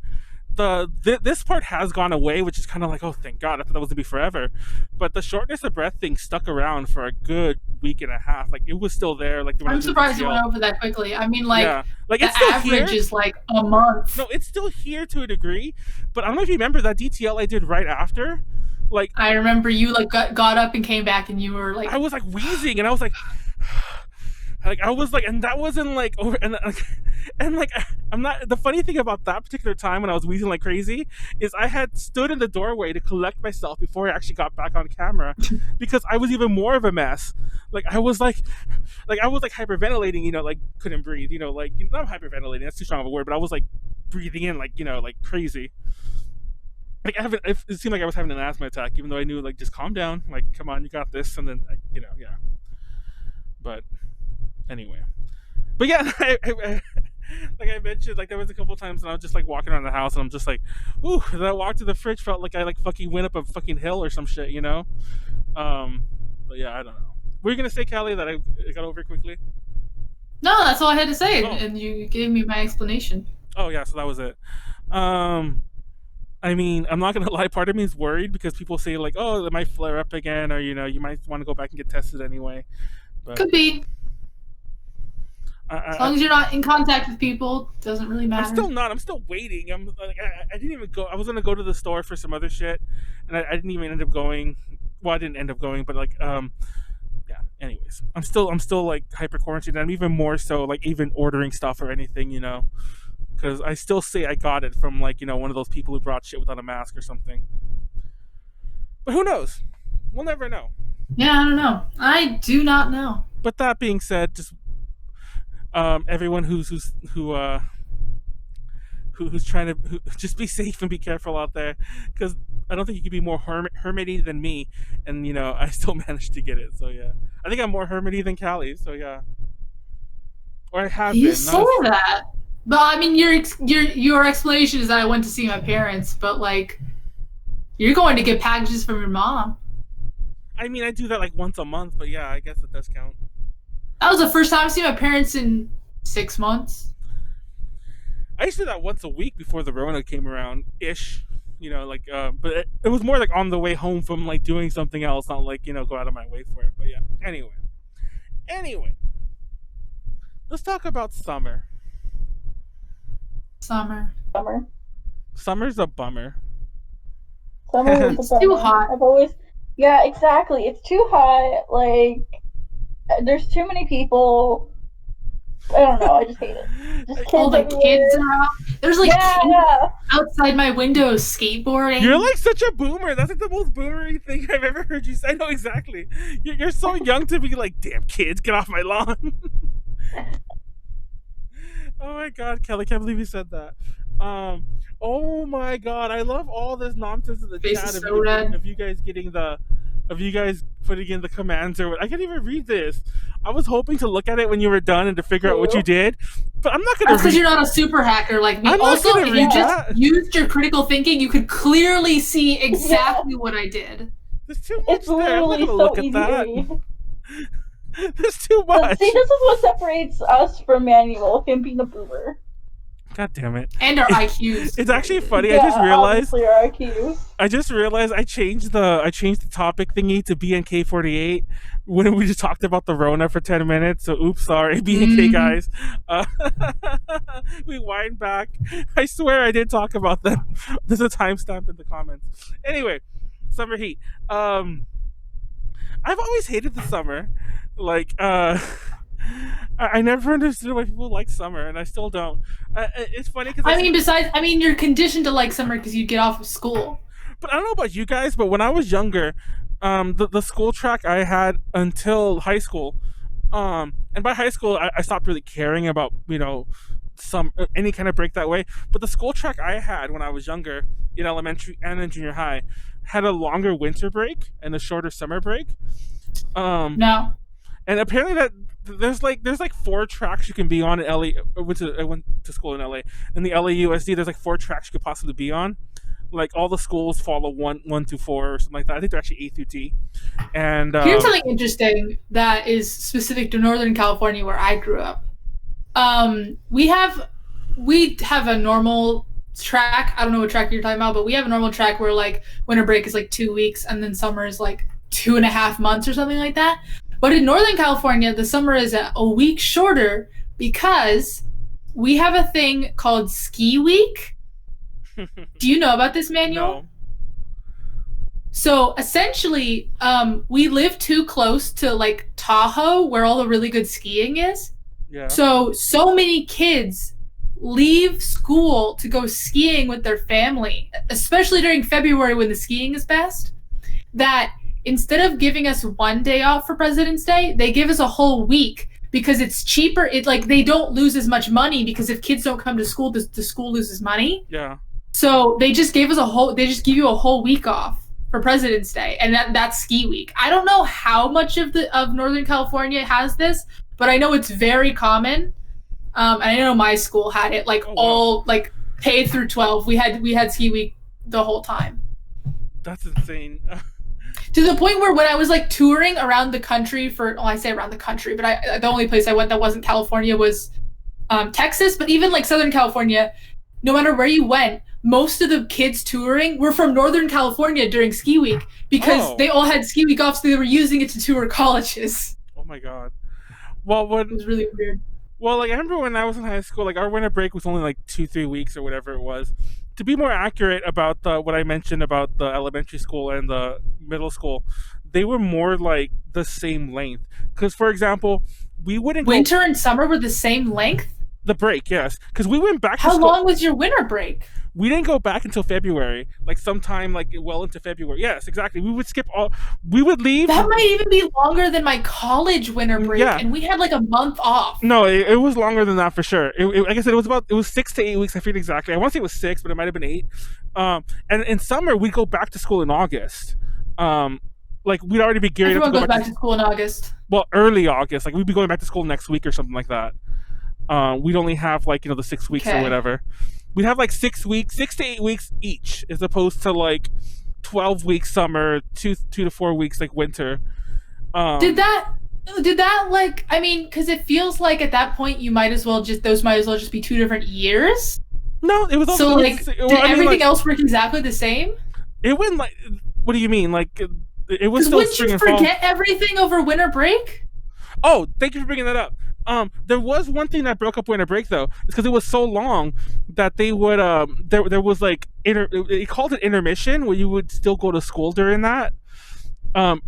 this part has gone away, which is kind of like, oh, thank God. I thought that was gonna be forever. But the shortness of breath thing stuck around for a good week and a half. Like it was still there. Like I'm surprised it went over that quickly. I mean, like, yeah. Like the it's still average here. is like a month. No, it's still here to a degree. But I don't know if you remember that DTL I did right after. Like I remember you like got up and came back, and you were like, I was like wheezing, and I was like. Like I was like, and that wasn't like over, and like I'm not. The funny thing about that particular time when I was wheezing like crazy is I had stood in the doorway to collect myself before I actually got back on camera, because I was even more of a mess. Like I was like hyperventilating, you know, like couldn't breathe, you know, like not hyperventilating. That's too strong of a word, but I was like breathing in like, you know, like crazy. Like it seemed like I was having an asthma attack, even though I knew like just calm down, like come on, you got this, and then you know, yeah. But anyway, but yeah, like I mentioned, like there was a couple times when I was just like walking around the house and I'm just like, ooh, that walk to the fridge felt like I like fucking went up a fucking hill or some shit, you know. But yeah, I don't know. Were you gonna say, Callie, that I got over it quickly? No, that's all I had to say, and you gave me my explanation. Oh yeah, so that was it. I mean, I'm not gonna lie, part of me is worried because people say like, oh, it might flare up again, or you know, you might want to go back and get tested anyway. But could be. As long as you're not in contact with people, doesn't really matter. I'm still not. I'm still waiting. I'm like, I didn't even go. I was gonna go to the store for some other shit, and I didn't even end up going. Well, I didn't end up going, but like, yeah. Anyways, I'm still like hyper quarantined. I'm even more so like even ordering stuff or anything, you know, because I still say I got it from like, you know, one of those people who brought shit without a mask or something. But who knows? We'll never know. Yeah, I don't know. I do not know. But that being said, just everyone who's trying to just be safe and be careful out there, because I don't think you could be more hermity than me, and you know I still managed to get it. So yeah, I think I'm more hermity than Callie. So yeah, or I have you been. say that, but I mean your explanation is that I went to see my parents, but like you're going to get packages from your mom. I mean, I do that like once a month, but yeah, I guess it does count. That was the first time I've seen my parents in 6 months. I used to do that once a week before the Rona came around, ish. You know, like, but it was more like on the way home from like doing something else, not like, you know, go out of my way for it. But yeah, anyway, let's talk about summer. Summer's a bummer. Summer is a bummer. Too hot. Yeah, exactly. It's too hot. Like, there's too many people. I don't know. I just hate it. Just kids all the everywhere. kids are out. There's like kids outside my window skateboarding. You're like such a boomer. That's like the most boomery thing I've ever heard you say. I know exactly. You're so young to be like, damn kids, get off my lawn. Oh my God, Kelly, can't believe you said that. Oh my God, I love all this nonsense in the chat of you guys getting of you guys putting in the commands or what. I can't even read this. I was hoping to look at it when you were done and to figure out what you did, but I'm not gonna. That's because you're not a super hacker like me. Also, if you just used your critical thinking, you could clearly see exactly what I did. There's too much It's there. I'm not literally gonna so look at that. easy. There's too much. See, this is what separates us from Manuel, him being a boomer. God damn it. And our IQs. It's actually funny. Yeah, I just realized obviously our IQs. I changed the topic thingy to BNK48 when we just talked about the Rona for 10 minutes. So oops, sorry, BNK guys. Uh, we wind back. I swear I did talk about them. There's a timestamp in the comments. Anyway, summer heat. I've always hated the summer. Like I never understood why people like summer, and I still don't. It's funny because I mean, you're conditioned to like summer because you get off of school. But I don't know about you guys, but when I was younger, the school track I had until high school, and by high school I stopped really caring about any kind of break that way. But the school track I had when I was younger, in elementary and in junior high, had a longer winter break and a shorter summer break. No. And apparently that there's like 4 tracks you can be on in LA. I went to school in LA. In the LAUSD, there's like 4 tracks you could possibly be on. Like all the schools follow 1 through 4 or something like that. I think they're actually A through T. And here's something interesting that is specific to Northern California where I grew up. We have a normal track. I don't know what track you're talking about, but we have a normal track where like winter break is like 2 weeks and then summer is like 2.5 months or something like that. But in Northern California, the summer is a week shorter because we have a thing called Ski Week. Do you know about this, Manuel? No. So essentially, we live too close to like Tahoe, where all the really good skiing is. Yeah. So many kids leave school to go skiing with their family, especially during February when the skiing is best, that instead of giving us 1 day off for President's Day, they give us a whole week because it's cheaper. It like they don't lose as much money because if kids don't come to school, the school loses money. Yeah. So they just give you a whole week off for President's Day, and that's Ski Week. I don't know how much of Northern California has this, but I know it's very common. And I know my school had it all like K through 12. We had Ski Week the whole time. That's insane. To the point where when I was like touring around the country I say around the country, but the only place I went that wasn't California was Texas. But even like Southern California, no matter where you went, most of the kids touring were from Northern California during Ski Week because they all had Ski Week off, so they were using it to tour colleges. Oh my god. Well, it was really weird. Well, like I remember when I was in high school, like our winter break was only like 2-3 weeks or whatever it was. To be more accurate about what I mentioned about the elementary school and the middle school, they were more like the same length. Because, for example, we wouldn't winter and summer were the same length? The break, yes. Because we went back to school. How long was your winter break? We didn't go back until February, like sometime like well into February. Yes, exactly. We would leave. That might even be longer than my college winter break, and we had like a month off. No, it was longer than that for sure. Like I said, it was 6 to 8 weeks. I forget exactly. I want to say it was 6, but it might have been 8. And in summer we'd go back to school in August. Like we'd already be gearing up to go back to school in August. Well, early August. Like we'd be going back to school next week or something like that. We'd only have like the 6 weeks or whatever. We'd have like 6 to 8 weeks each, as opposed to like 12 weeks summer, 2 to 4 weeks like winter. Did that like, I mean, because it feels like at that point you might as well just be 2 different years. No, it was also so like did everything else work exactly the same? It went like, what do you mean? Like it was still spring and fall. Wouldn't you forget everything over winter break? Oh, thank you for bringing that up. There was one thing that broke up winter break though, because it was so long that they would there was like they called it intermission, where you would still go to school during that.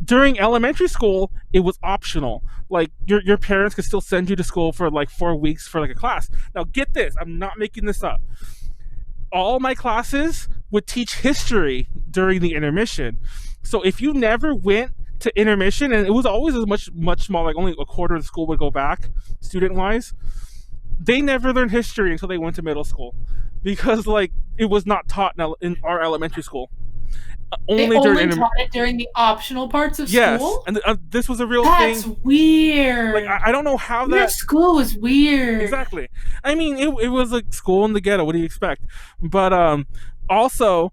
During elementary school, it was optional. Like your parents could still send you to school for like 4 weeks for like a class. Now get this, I'm not making this up. All my classes would teach history during the intermission. So if you never went to intermission, and it was always much smaller, like only a quarter of the school would go back student wise, they never learned history until they went to middle school, because like it was not taught in our elementary school. Only taught it during the optional parts of school? And this was a real thing. That's weird. Like I don't know how that. Your school was weird. Exactly. I mean, it was like school in the ghetto. What do you expect? But also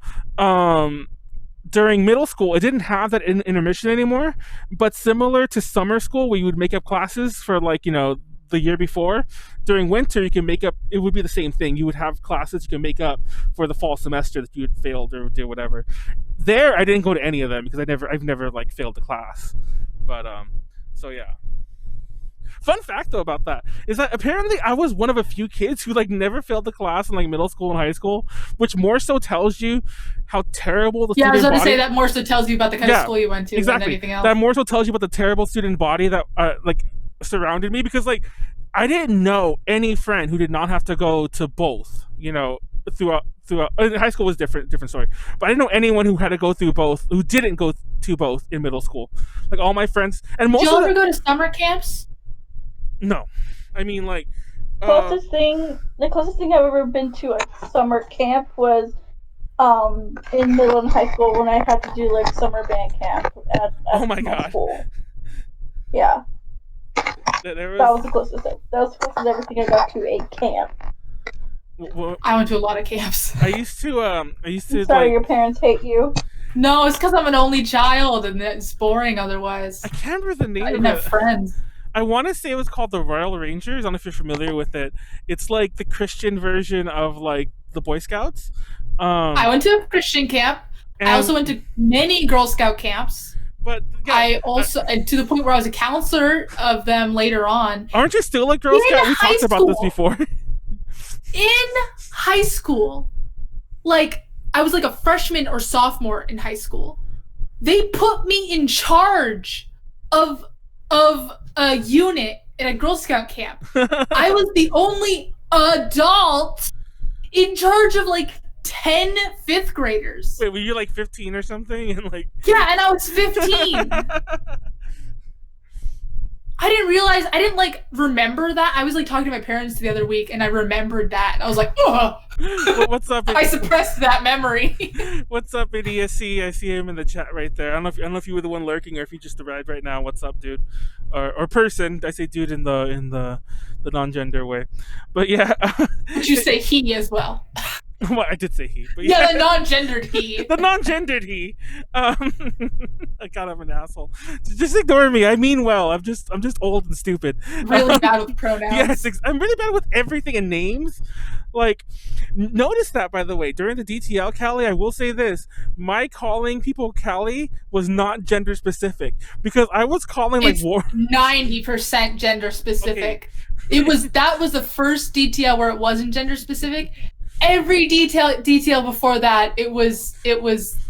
during middle school, it didn't have that intermission anymore. But similar to summer school, where you would make up classes for like the year before. During winter, you can make up. It would be the same thing. You would have classes you can make up for the fall semester that you had failed or did whatever. There, I didn't go to any of them because I've never like failed a class. But so yeah. Fun fact though about that is that apparently I was one of a few kids who like never failed the class in like middle school and high school, which more so tells you how terrible the student body. I was going to say that more so tells you about the kind of school you went to than anything else. That more so tells you about the terrible student body that like surrounded me, because like I didn't know any friend who did not have to go to both, you know, throughout high school was different story, but I didn't know anyone who had to go through both, who didn't go to both in middle school. Like all my friends, and most. Did you ever go to summer camps? No, I mean like the closest thing I've ever been to a summer camp was in middle and high school when I had to do like summer band camp at oh my god school. Yeah, that was the closest. That was the closest everything I got to a camp. Well, I went to a lot of camps. I used to. I'm sorry, your parents hate you. No, it's because I'm an only child and it's boring otherwise. I can't remember the name. I didn't have friends. I want to say it was called the Royal Rangers. I don't know if you're familiar with it. It's like the Christian version of like the Boy Scouts. I went to a Christian camp. I also went to many Girl Scout camps. But yeah, I also, and to the point where I was a counselor of them later on. Aren't you still a Girl Scout? We talked about this before. In high school, like I was like a freshman or sophomore in high school. They put me in charge of a unit in a Girl Scout camp. I was the only adult in charge of like 10 fifth graders. Wait, were you like 15 or something? And like yeah, and I was 15. I didn't like remember that. I was like talking to my parents the other week and I remembered that and I was like, oh. What's up? I suppressed that memory. What's up, EDSC? I see him in the chat right there. I don't know if you were the one lurking or if you just arrived right now. What's up, dude? Or person. I say dude in the non-gender way. But yeah. But you say he as well. Well, I did say he. But yeah, the non-gendered he. The non-gendered he. I kind of an asshole. Just ignore me. I mean well. I'm just old and stupid. Really bad with pronouns. Yes, I'm really bad with everything and names. Like, notice that, by the way, during the DTL, Callie, I will say this. My calling people Callie was not gender specific. Because I was calling like war. 90% gender specific. Okay. That was the first DTL where it wasn't gender specific. Every detail before that, it was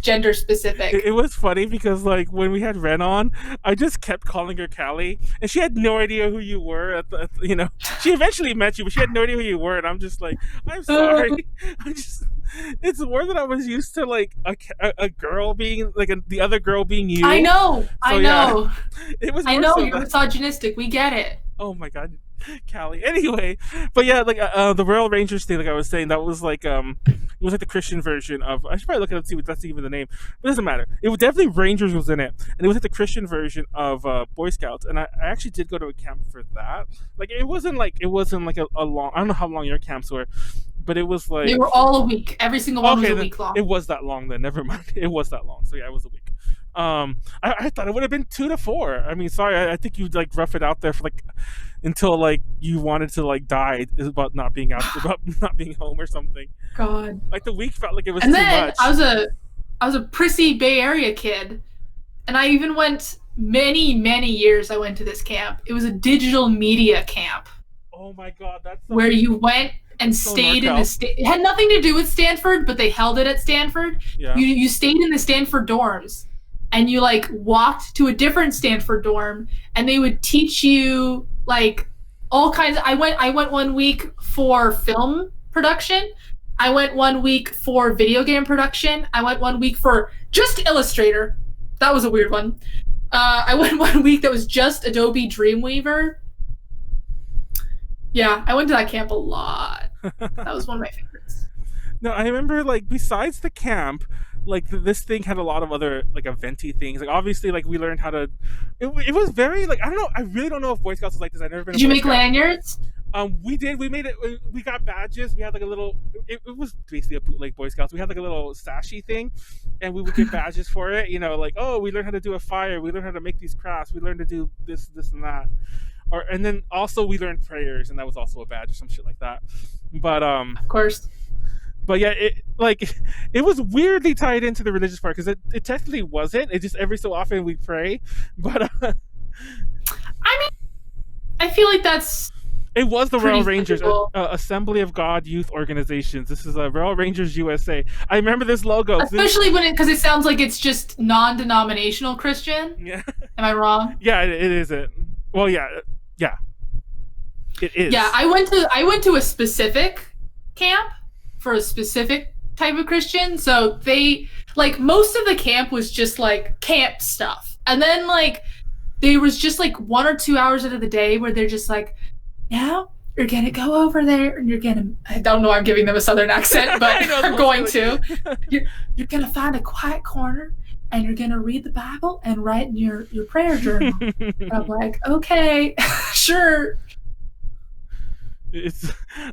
gender specific. It was funny because like when we had Ren on, I just kept calling her Callie, and she had no idea who you were. You know, she eventually met you, but she had no idea who you were, and I'm just like, I'm sorry. It's more than I was used to, like a girl being like the other girl being you. I know. Yeah, it was. I know you're misogynistic. We get it. Oh my god. Callie. Anyway, but yeah, like the Royal Rangers thing, like I was saying, that was like it was like the Christian version of. I should probably look it up and see if that's even the name, but it doesn't matter. It was definitely Rangers was in it, and it was like the Christian version of Boy Scouts, and I actually did go to a camp for that. Like it wasn't like a long. I don't know how long your camps were, but it was like they were all a week. Every single one was a week long. It was that long then. Never mind. It was that long. So yeah, it was a week. I thought it would have been 2 to 4. I mean, sorry, I think you'd like rough it out there for like until like you wanted to like die about not being out, about not being home or something. God, like the week felt like it was and too then much. I was a prissy Bay Area kid, and I even went many years. I went to this camp. It was a digital media camp. Oh my god, that's where you went and stayed in the it had nothing to do with Stanford, but they held it at Stanford. Yeah. You stayed in the Stanford dorms. And you like walked to a different Stanford dorm, and they would teach you like all kinds. I went 1 week for film production. I went 1 week for video game production. I went 1 week for just Illustrator. That was a weird one. I went 1 week that was just Adobe Dreamweaver. Yeah, I went to that camp a lot. That was one of my favorites. No, I remember like besides the camp, like this thing had a lot of other like eventy things. Like obviously, like we learned how to. It was very like I don't know. I really don't know if Boy Scouts was like this. I've never been. Did you make lanyards? We did. We made it. We got badges. We had like a little. It was basically a bootleg Boy Scouts. We had like a little sashy thing, and we would get badges for it. You know, like oh, we learned how to do a fire. We learned how to make these crafts. We learned to do this, and that. and then also we learned prayers, and that was also a badge or some shit like that. But Of course. But yeah, it was weirdly tied into the religious part because it technically wasn't. It just every so often we pray, but I mean, I feel like that's it was the pretty Royal Rangers, typical. Assembly of God Youth Organizations. This is a Royal Rangers USA. I remember this logo, especially because it sounds like it's just non-denominational Christian. Yeah. Am I wrong? Yeah, it isn't. Well, yeah, it is. Yeah, I went to a specific camp for a specific type of Christian. So they like most of the camp was just like camp stuff, and then like there was just like 1 or 2 hours out of the day where they're just like, now you're gonna go over there and you're gonna, I don't know, I'm giving them a southern accent, but I'm going to. You're gonna find a quiet corner and you're gonna read the Bible and write in your prayer journal. And I'm like, okay, sure.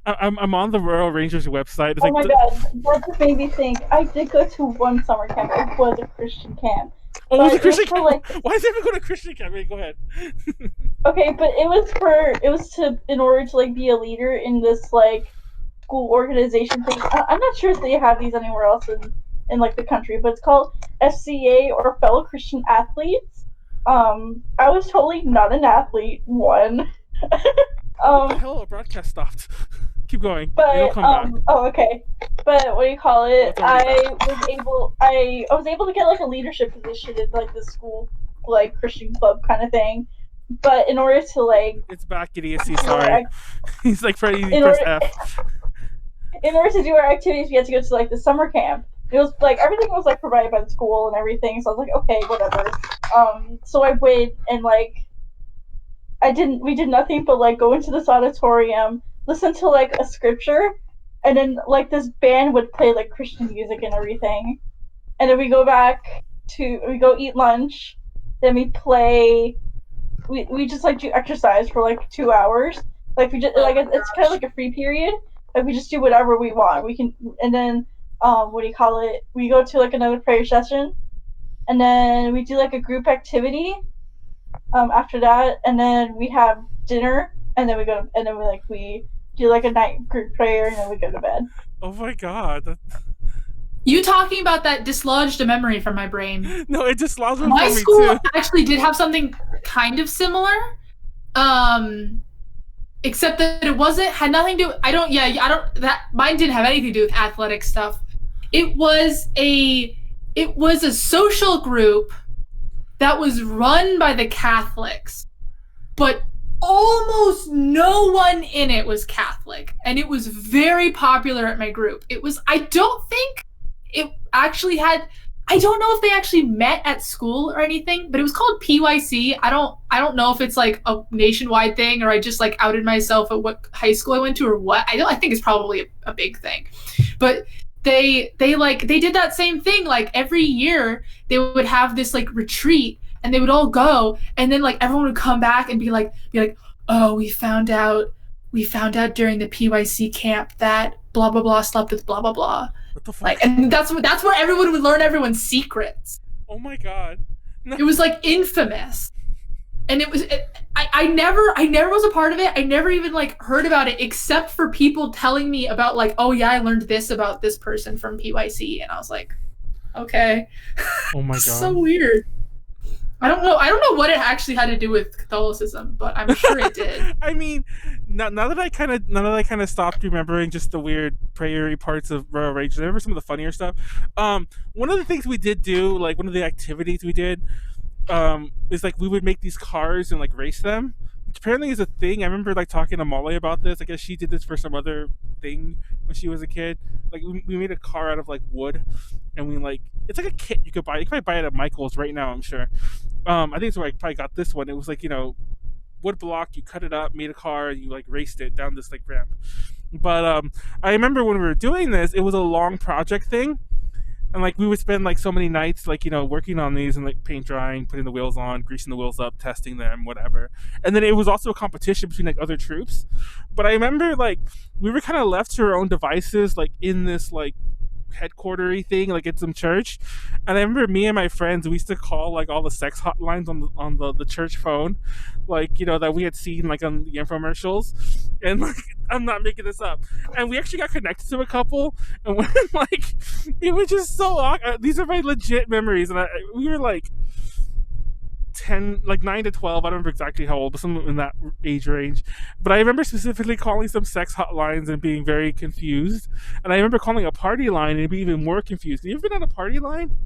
I'm on the Royal Rangers website. It's oh my god, that just made me think. I did go to one summer camp. It was a Christian camp. Oh, it was a Christian camp? Like, why is everyone going to Christian camp? Wait, go ahead. Okay, but it was in order to like be a leader in this like school organization thing. I'm not sure if they have these anywhere else in like the country, but it's called FCA, or Fellow Christian Athletes. I was totally not an athlete. What the hell? A broadcast stopped. Keep going. But it'll come back. oh, okay. But what do you call it? I was able to get like a leadership position in like the school like Christian club kind of thing. But in order to like, it's back, idiocy. Sorry. He's like Freddy. Press F. In order to do our activities, we had to go to like the summer camp. It was like everything was like provided by the school and everything. So I was like, okay, whatever. So I went and like, we did nothing but like go into this auditorium, listen to like a scripture, and then like this band would play like Christian music and everything. And then we go eat lunch, then we play, we just like do exercise for like 2 hours. Like we just like it's kind of like a free period. Like we just do whatever we want. We can, and then what do you call it? We go to like another prayer session, and then we do like a group activity. After that, and then we have dinner, and then we do like a night group prayer, and then we go to bed. Oh my god! You talking about that dislodged a memory from my brain. No, it dislodged my from me school too. Actually did have something kind of similar, except that it had nothing to. Mine didn't have anything to do with athletic stuff. It was a social group that was run by the Catholics, but almost no one in it was Catholic, and it was very popular at my group. I don't think it actually had, I don't know if they actually met at school or anything, but it was called PYC. I don't know if it's like a nationwide thing, or I just like outed myself at what high school I went to or what. I think it's probably a big thing, but they did that same thing. Like every year they would have this like retreat, and they would all go, and then like everyone would come back and be like, oh, we found out during the PYC camp that blah blah blah slept with blah blah blah. What the fuck? Like, and that's where everyone would learn everyone's secrets. Oh my god. No. It was like infamous. And I never was a part of it. I never even like heard about it, except for people telling me about like, oh yeah, I learned this about this person from PYC, and I was like, okay. Oh my god. So weird. I don't know what it actually had to do with Catholicism, but I'm sure it did. I mean, now that I kind of stopped remembering just the weird prayery parts of Royal Rangers, I remember some of the funnier stuff. One of the things we did do, like one of the activities we did, is like we would make these cars and like race them, which apparently is a thing. I remember like talking to Molly about this. I guess she did this for some other thing when she was a kid. Like we made a car out of like wood, and we like, it's like a kit you could buy. You can probably buy it at Michael's right now, I'm sure. I think it's where I probably got this one. It was like, wood block, you cut it up, made a car, and you like raced it down this like ramp. But I remember when we were doing this, it was a long project thing. And like we would spend like so many nights like, working on these and like paint drying, putting the wheels on, greasing the wheels up, testing them, whatever. And then it was also a competition between like other troops. But I remember like we were kind of left to our own devices, like in this like headquartery thing, like in some church. And I remember me and my friends, we used to call like all the sex hotlines on the church phone, like, you know, that we had seen like on the infomercials. And like, I'm not making this up. And we actually got connected to a couple, and when like, it was just so awkward. These are my legit memories, and we were like 10, like 9 to 12. I don't remember exactly how old, but something in that age range. But I remember specifically calling some sex hotlines and being very confused. And I remember calling a party line and being even more confused. Have you ever been on a party line?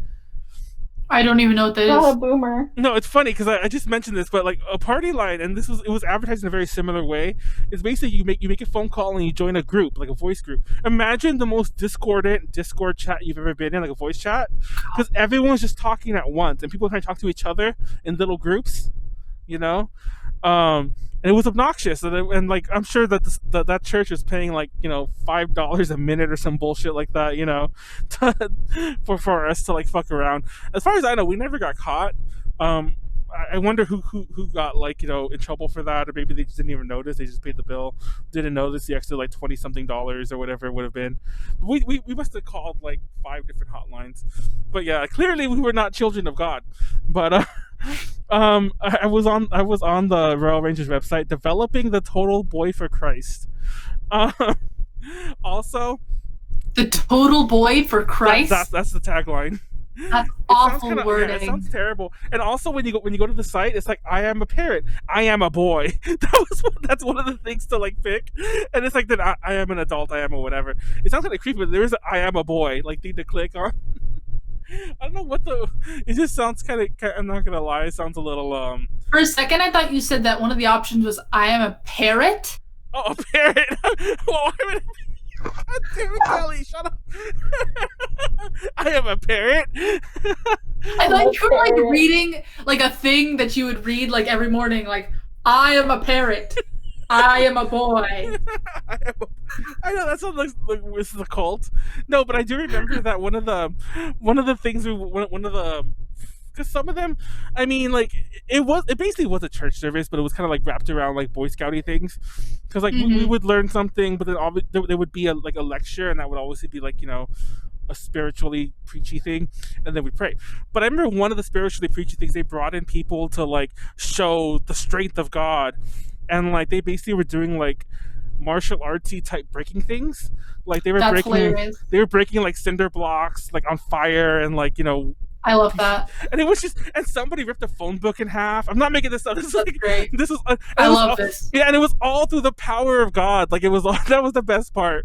I don't even know what that is. Not a boomer. No, it's funny because I just mentioned this, but like a party line, and it was advertised in a very similar way. It's basically you make a phone call and you join a group, like a voice group. Imagine the most discordant Discord chat you've ever been in, like a voice chat, because everyone's just talking at once, and people are trying to talk to each other in little groups, you know. And it was obnoxious, and like I'm sure that that church was paying like, you know, $5 a minute or some bullshit like that, you know, for us to like fuck around. As far as I know, we never got caught. I wonder who got like, you know, in trouble for that, or maybe they just didn't even notice. They just paid the bill, didn't notice the extra like $20-something or whatever it would have been. We must have called like 5 different hotlines. But yeah, clearly we were not children of God. But I was on the Royal Rangers website, developing the total boy for Christ. Also, the total boy for Christ. That's the tagline. That's awful wording. Yeah, it sounds terrible. And also, when you go to the site, it's like, I am a parrot, I am a boy. That's one of the things to like pick. And it's like that I am an adult, I am a whatever. It sounds kind of creepy, but there is a I am a boy like thing to click on. I don't know what it just sounds kind of, I'm not gonna lie, it sounds a little For a second I thought you said that one of the options was I am a parrot. Oh, a parrot. Well, God damn it, Callie, shut up. I am a parrot. I thought you were like reading like a thing that you would read like every morning, like I am a parrot, I am a boy. I know that sounds like this is a cult. No, but I do remember that one of the things because some of them, I mean, like it basically was a church service, but it was kind of like wrapped around like Boy Scouty things. Because like we would learn something, but then there would be a lecture, and that would obviously be like, you know, a spiritually preachy thing, and then we pray. But I remember one of the spiritually preachy things, they brought in people to like show the strength of God, and like they basically were doing like martial artsy type breaking things. Like they were breaking like cinder blocks like on fire, and like, you know, I love that. And it was just, and somebody ripped a phone book in half. I'm not making this up. This is like, great. This is. I love this. Yeah, and it was all through the power of God. Like it was all, that was the best part.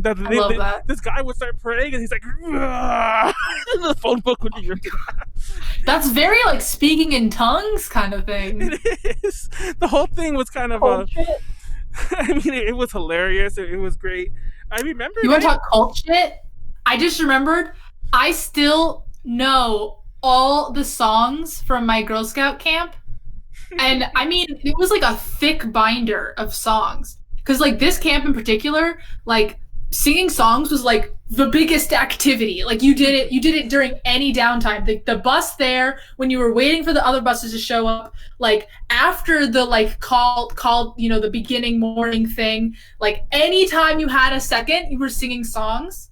I love that. This guy would start praying, and he's like, and the phone book would be ripped in half. That's very like speaking in tongues kind of thing. It is. The whole thing was kind of I mean, it was hilarious. It was great. I remember. You want to talk cult shit? I just remembered. I still know all the songs from my Girl Scout camp, and I mean, it was like a thick binder of songs, because like this camp in particular, like singing songs was like the biggest activity. Like you did it during any downtime. The bus there, when you were waiting for the other buses to show up, like after the like call, you know, the beginning morning thing, like anytime you had a second, you were singing songs.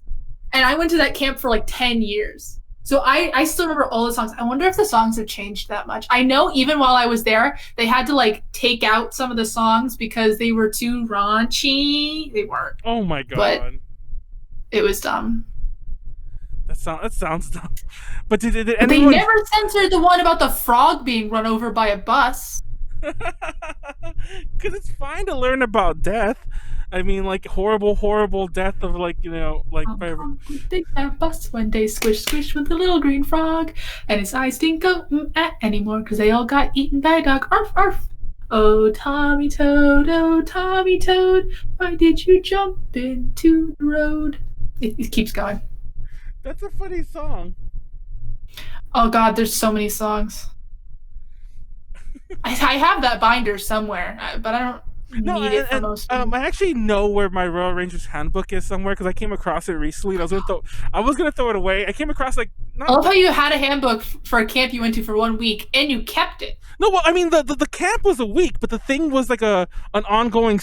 And I went to that camp for like 10 years. So I still remember all the songs. I wonder if the songs have changed that much. I know even while I was there, they had to like take out some of the songs because they were too raunchy. They weren't. Oh my god. But it was dumb. That sounds dumb. But did anyone... They never censored the one about the frog being run over by a bus. Because it's fine to learn about death. I mean, like, horrible death of, like, you know, like... Big fat bus one day, squish, squish with the little green frog, and his eyes didn't go anymore, because they all got eaten by a dog. Arf, arf. Oh, Tommy Toad, why did you jump into the road? It keeps going. That's a funny song. Oh, God, there's so many songs. I have that binder somewhere, but I don't... need it for most people. I actually know where my Royal Rangers handbook is somewhere because I came across it recently. And I was gonna throw it away. I came across like. I love how you had a handbook for a camp you went to for 1 week and you kept it. No, well, I mean the camp was a week, but the thing was like an ongoing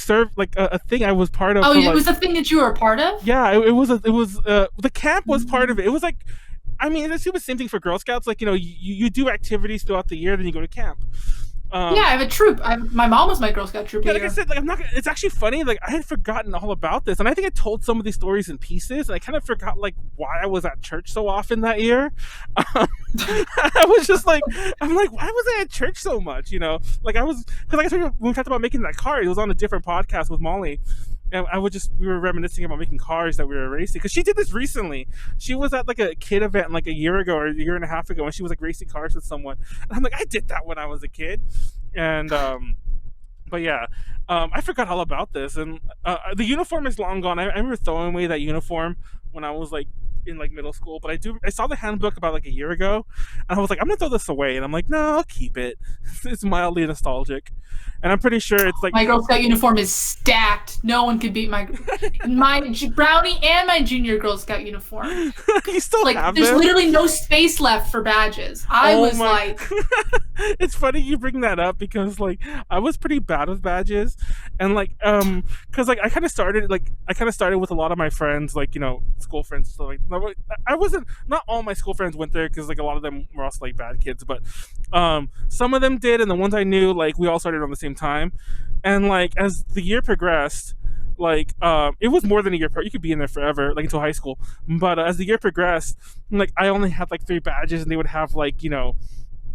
a thing I was part of. Oh, it was a thing that you were a part of? Yeah, it was the camp was part of it. It was like, I mean, it's the same thing for Girl Scouts. Like, you do activities throughout the year, then you go to camp. Yeah, I have a troop. My mom was my Girl Scout troop. Yeah, like I said, like I'm not. It's actually funny. Like I had forgotten all about this, and I think I told some of these stories in pieces, and I kind of forgot like why I was at church so often that year. I was just like, I'm like, why was I at church so much? Like I was because like I when we talked about making that car, it was on a different podcast with Molly. And we were reminiscing about making cars that we were racing because she did this recently. She was at like a kid event like a year ago or a year and a half ago, and she was like racing cars with someone. And I'm like, I did that when I was a kid, and but yeah, I forgot all about this. And the uniform is long gone. I remember throwing away that uniform when I was like in like middle school, but I saw the handbook about like a year ago, and I was like, I'm gonna throw this away, and I'm like, no, I'll keep it. It's mildly nostalgic, and I'm pretty sure it's like my Girl Scout uniform is stacked. No one could beat my brownie and my junior Girl Scout uniform. You still like have there's them? Literally no space left for badges. I was like, it's funny you bring that up because like I was pretty bad with badges, and like because like I kind of started with a lot of my friends, like school friends. So like I wasn't, not all my school friends went there because like a lot of them were also like bad kids, but some of them did, and the ones I knew, like we all started on the same time. And like as the year progressed, like it was more than a year. You could be in there forever, like until high school. But as the year progressed, like I only had like 3 badges, and they would have like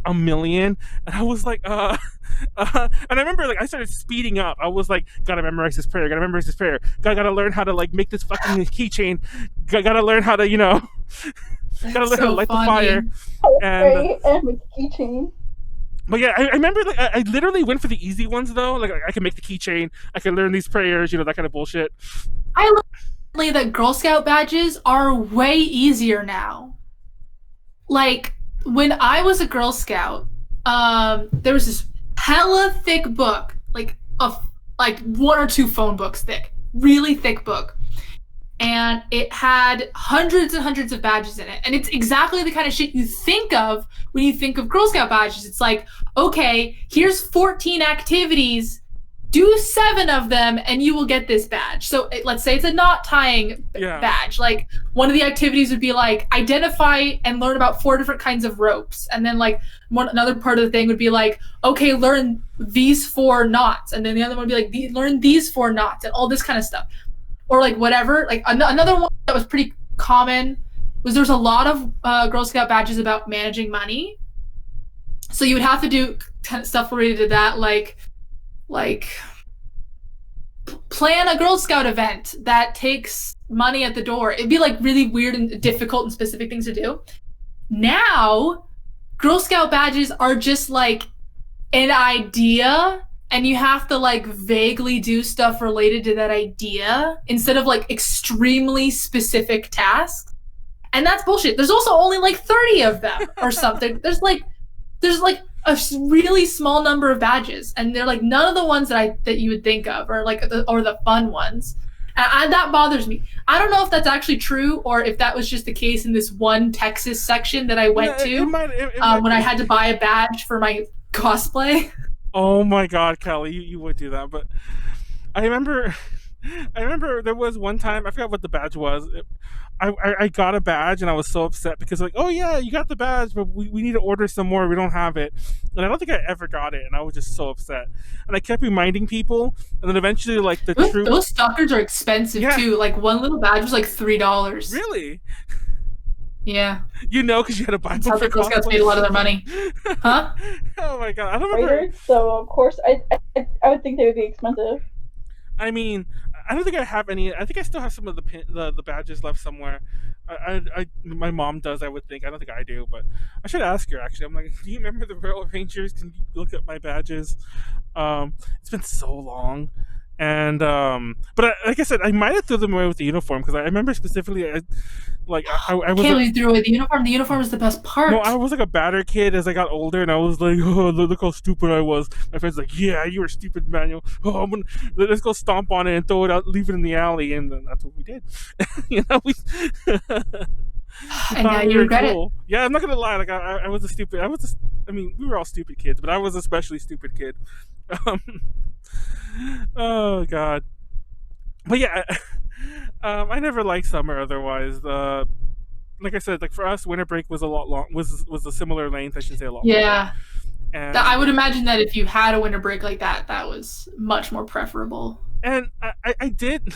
a million, and I was like and I remember like I started speeding up. I was like, gotta memorize this prayer, gotta learn how to like make this fucking keychain, gotta learn how to gotta learn how to light the fire, and with the keychain. But yeah, I remember like I literally went for the easy ones though. Like I can make the keychain, I can learn these prayers, that kind of bullshit. I learned that Girl Scout badges are way easier now. Like when I was a Girl Scout, there was this hella thick book, like 1 or 2 phone books thick, really thick book. And it had hundreds and hundreds of badges in it. And it's exactly the kind of shit you think of when you think of Girl Scout badges. It's like, okay, here's 14 activities, do 7 of them, and you will get this badge. So let's say it's a knot tying badge. Like one of the activities would be like, identify and learn about 4 different kinds of ropes. And then like another part of the thing would be like, okay, learn these 4 knots. And then the other one would be like, learn these 4 knots and all this kind of stuff. Or like whatever. Like another one that was pretty common was there's a lot of Girl Scout badges about managing money. So you would have to do kind of stuff related to that, like plan a Girl Scout event that takes money at the door. It'd be like really weird and difficult and specific things to do. Now, Girl Scout badges are just like an idea, and you have to like vaguely do stuff related to that idea instead of like extremely specific tasks. And that's bullshit. There's also only like 30 of them or something. There's like a really small number of badges, and they're like none of the ones that you would think of, or like the fun ones. And that bothers me. I don't know if that's actually true or if that was just the case in this one Texas section that I went to when I had to buy a badge for my cosplay. Oh my god, Callie, you would do that. But I remember there was one time, I forgot what the badge was. I got a badge and I was so upset because like, oh yeah, you got the badge, but we need to order some more. We don't have it. And I don't think I ever got it, and I was just so upset. And I kept reminding people, and then eventually like those stalkers are expensive too. Like one little badge was like $3. Really? Yeah. Because you had to buy them. That's how the Girl Scouts made a lot of their money. Huh? Oh my god, I don't remember. So of course I would think they would be expensive. I mean, I don't think I have any. I think I still have some of the badges left somewhere. My mom does, I would think. I don't think I do, but I should ask her actually. I'm like, do you remember the Royal Rangers? Can you look at my badges? It's been so long, And but like I said, I might have threw them away with the uniform because I remember specifically, I was. Can't believe you threw away the uniform. The uniform is the best part. No, I was like a badder kid as I got older, and I was like, oh, look how stupid I was. My friend's like, yeah, you were stupid, Manuel. Oh, let's go stomp on it and throw it out, leave it in the alley, and then that's what we did. We. And now you regret it. Yeah, I'm not gonna lie. Like I was a stupid. We were all stupid kids, but I was especially stupid kid. Oh God. But yeah, I never liked summer. Otherwise, like I said, like for us, winter break was a lot long. Was a similar length. I should say a lot. Yeah. Longer. And I would imagine that if you had a winter break like that, that was much more preferable. And I did.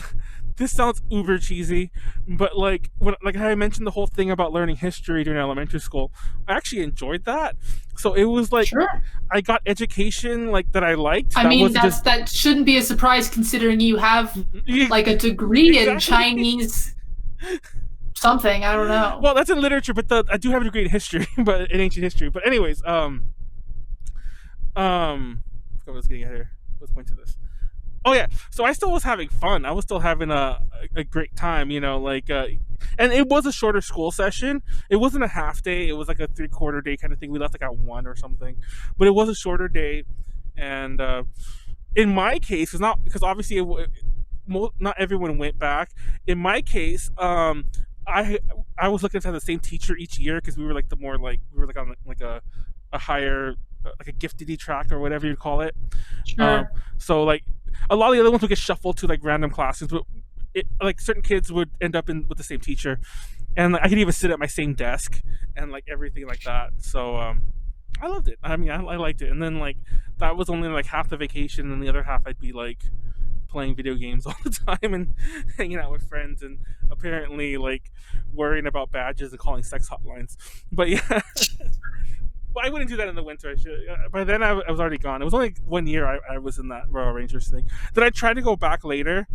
This sounds uber cheesy, but like I mentioned the whole thing about learning history during elementary school, I actually enjoyed that. So it was like I got education like that I liked. That shouldn't be a surprise considering you have like a degree in Chinese something. I don't know. Well, that's in literature, but I do have a degree in history, but in ancient history. But anyways, I was getting at here. What's the point to this? Oh yeah, so I still was having fun. I was still having a great time, and it was a shorter school session. It wasn't a half day. It was like a 3/4 day kind of thing. We left like at 1 or something, but it was a shorter day. And in my case, it's not because obviously not everyone went back. In my case, I was looking to have the same teacher each year because we were like on like a higher like a gifted track or whatever you'd call it. Sure. So like a lot of the other ones would get shuffled to like random classes, but like certain kids would end up with the same teacher, and like, I could even sit at my same desk and like everything like that. So I loved it. I liked it. And then like that was only like half the vacation, and the other half I'd be like playing video games all the time and hanging out with friends, and apparently like worrying about badges and calling sex hotlines. But yeah. I wouldn't do that in the winter. By then, I was already gone. It was only 1 year I was in that Royal Rangers thing. Then I tried to go back later,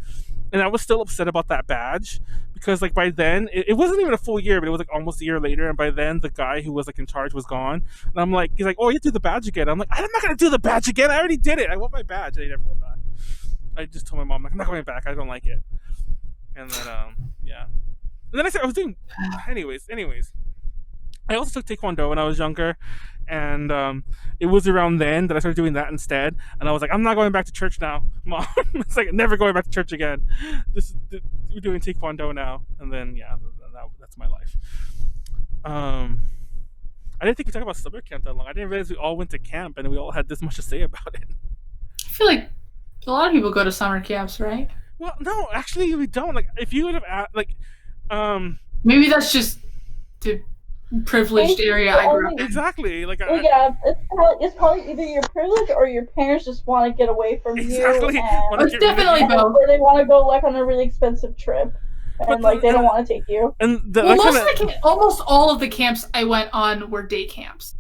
and I was still upset about that badge because, like, by then it wasn't even a full year, but it was like almost a year later. And by then, the guy who was like in charge was gone. And I'm like, he's like, "Oh, you have to do the badge again." I'm like, "I'm not gonna do the badge again. I already did it. I want my badge." I never went back. I just told my mom, like, "I'm not going back. I don't like it." And then, yeah. And then I was doing, anyways. I also took Taekwondo when I was younger, and it was around then that I started doing that instead. And I was like, I'm not going back to church now, Mom. It's like never going back to church again. We're doing Taekwondo now, and then yeah, that's my life. I didn't think we talked about summer camp that long. I didn't realize we all went to camp and we all had this much to say about it. I feel like a lot of people go to summer camps, right? Well, no, actually we don't. Like, if you would have maybe that's just the privileged area I grew up in. Exactly. Like, yeah, it's probably either your privilege or your parents just want to get away from you. It's definitely both. Or they want to go like on a really expensive trip, and like they don't want to take you. And almost all of the camps I went on were day camps.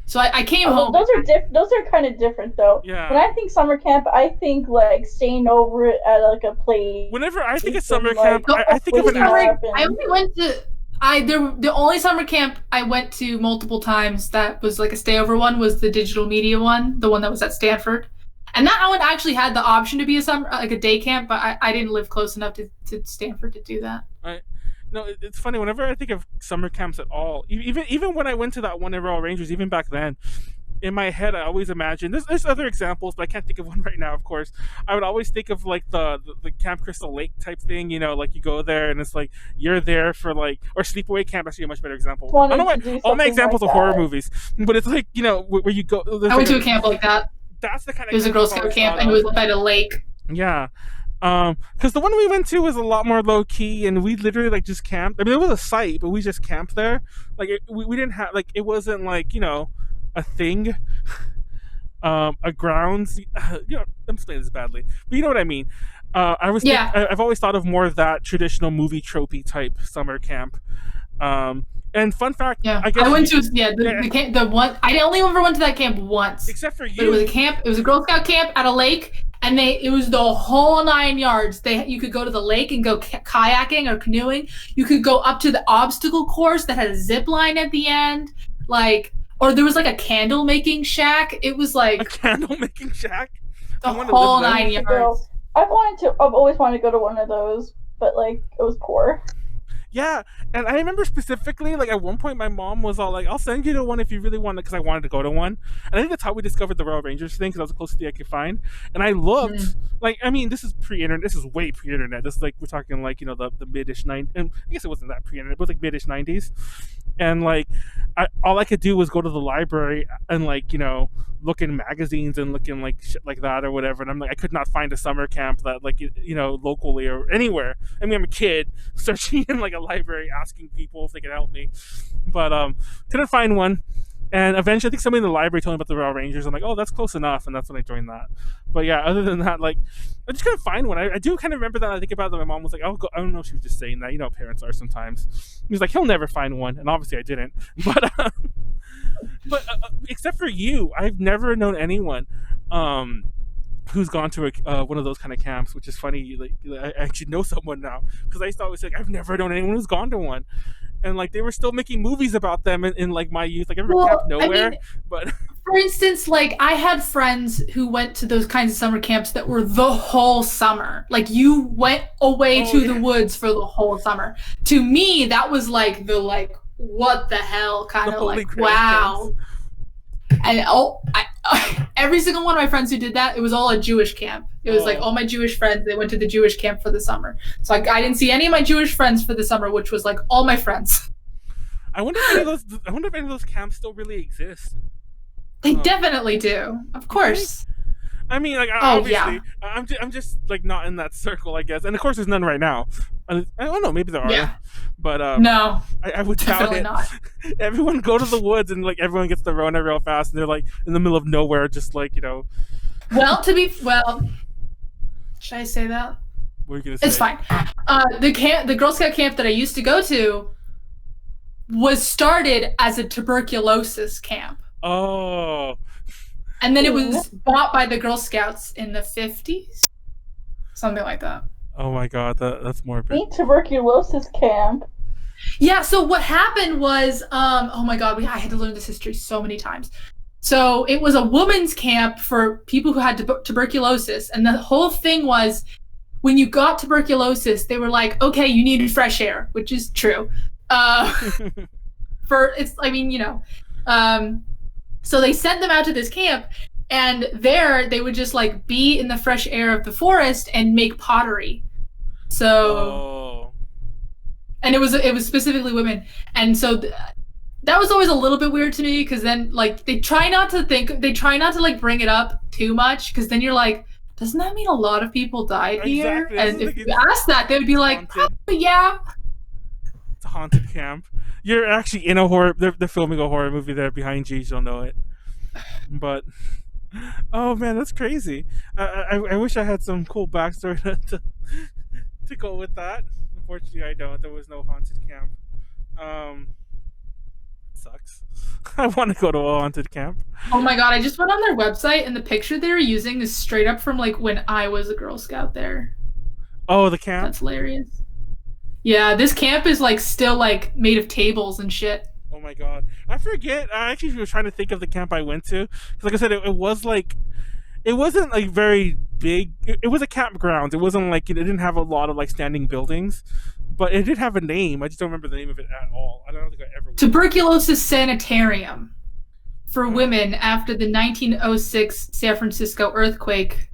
So I came home. Those are kind of different though. Yeah. When I think summer camp, I think like staying over at like a place. Whenever I think of summer camp, I think of I only went to. The only summer camp I went to multiple times that was like a stayover one was the digital media one, the one that was at Stanford. And that one actually had the option to be a day camp, but I didn't live close enough to Stanford to do that. No, it's funny. Whenever I think of summer camps at all, even when I went to that one at Royal Rangers, even back then, in my head I always imagine there's other examples, but I can't think of one right now. Of course, I would always think of like the Camp Crystal Lake type thing. Like you go there and it's like you're there for like, or Sleepaway Camp. Actually, a much better example. I don't know why all my examples are horror movies, but it's like where you go. I went to a camp like that. That's the kind of. It was a Girl Scout camp, and it was by the lake. Yeah. Because the one we went to was a lot more low key, and we literally like just camped. I mean, it was a site, but we just camped there. Like we didn't have like, it wasn't like a thing, a grounds. I'm explaining this badly, but you know what I mean. I've always thought of more of that traditional movie tropey type summer camp. And fun fact, I guess I went to the camp. The one I only ever went to that camp once, except for you. But it was a camp. It was a Girl Scout camp at a lake. And it was the whole 9 yards. You could go to the lake and go kayaking or canoeing. You could go up to the obstacle course that had a zip line at the end. Or there was like a candle making shack. It was like a candle making shack. The I wanted whole to live 9 to yards. go. I've always wanted to go to one of those, but like it was poor. Yeah, and I remember specifically, like at one point, my mom was all like, "I'll send you to one if you really want it," because I wanted to go to one. And I think that's how we discovered the Royal Rangers thing, because that was the closest thing I could find. And I looked, like, I mean, this is pre-internet. This is way pre-internet. This is like we're talking like the mid-ish '90s. And I guess it wasn't that pre-internet, but it was like mid-ish '90s. And like, all I could do was go to the library and like look in magazines and look in like shit like that or whatever. And I'm like, I could not find a summer camp that like locally or anywhere. I mean, I'm a kid searching in like a library asking people if they could help me, but couldn't find one. And eventually I think somebody in the library told me about the Royal Rangers. I'm like, oh, that's close enough, and that's when I joined that. But yeah, other than that, like, I just couldn't find one. I do kind of remember that. I think about that my mom was like, I'll go. I don't know if she was just saying that, how parents are sometimes. He was like, he'll never find one, and obviously I didn't. But except for you, I've never known anyone who's gone to one of those kind of camps, which is funny. Like, I actually know someone now, because I used to always say, like, I've never known anyone who's gone to one, and like they were still making movies about them in like my youth. Like, I remember Camp Nowhere, but for instance, like I had friends who went to those kinds of summer camps that were the whole summer. Like you went away to the woods for the whole summer. To me, that was like the what the hell kind of like wow. And every single one of my friends who did that, it was all a Jewish camp. It was like all my Jewish friends, they went to the Jewish camp for the summer. So I didn't see any of my Jewish friends for the summer, which was like all my friends. I wonder if any of those camps still really exist. They definitely do, of course. I mean, like, obviously, I'm just like not in that circle, I guess. And of course, there's none right now. I don't know, maybe there are, but no, I would doubt it. Not. Everyone go to the woods, and like everyone gets the Rona real fast, and they're like in the middle of nowhere, just like Well, should I say that? What are you gonna say? It's fine. The Girl Scout camp that I used to go to was started as a tuberculosis camp. Oh. And then it was bought by the Girl Scouts in the 50s, something like that. Oh my God, that's morbid. Tuberculosis camp. Yeah. So what happened was, oh my God, I had to learn this history so many times. So it was a women's camp for people who had tuberculosis, and the whole thing was, when you got tuberculosis, they were like, okay, you need fresh air, which is true. So they sent them out to this camp, and there they would just like be in the fresh air of the forest and make pottery. So, and it was specifically women, and so that was always a little bit weird to me, because then like they try not to like bring it up too much, because then you're like, doesn't that mean a lot of people died here? And if you ask that, they would be like, probably, yeah. It's a haunted camp. You're actually in a horror. They're filming a horror movie there behind you. You don't know it. But oh man, that's crazy. I wish I had some cool backstory to go with that. Unfortunately, I don't. There was no haunted camp. Sucks. I want to go to a haunted camp. Oh my God, I just went on their website, and the picture they were using is straight up from like when I was a Girl Scout there. Oh, the camp? That's hilarious. Yeah, this camp is like still like made of tables and shit. Oh my God, I forget. I actually was trying to think of the camp I went to, because like I said, it was like, it wasn't like very big. It was a campground. It wasn't like, it didn't have a lot of like standing buildings, but it did have a name. I just don't remember the name of it at all. I don't think I ever went. Tuberculosis Sanitarium for women after the 1906 San Francisco earthquake.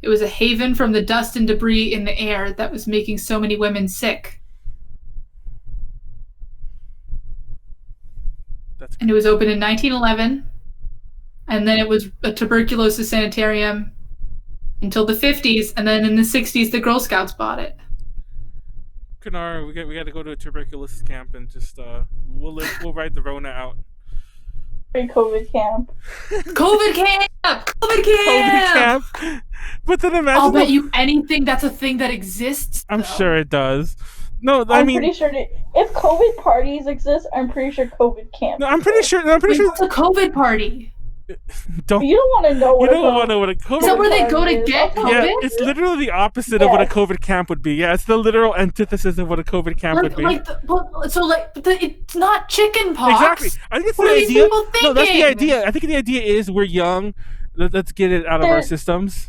It was a haven from the dust and debris in the air that was making so many women sick. And it was opened in 1911, and then it was a tuberculosis sanitarium until the 50s, and then in the 60s, the Girl Scouts bought it. Konaru, we got to go to a tuberculosis camp and just we'll ride the Rona out. Pre-COVID camp. COVID camp! COVID camp! COVID camp! But then imagine... I'll bet you anything that's a thing that exists. I'm sure it does. No, I'm pretty sure if COVID parties exist, I'm pretty sure COVID camp. No, I'm pretty sure. It's a COVID party. You don't want to know what. You don't want to know what a COVID. Is that where they go to get COVID? Yeah, it's literally the opposite of what a COVID camp would be. Yeah, it's the literal antithesis of what a COVID camp would be. It's not chicken pox. Exactly. I think it's the idea. No, that's the idea. I think the idea is we're young. Let's get it out of our systems.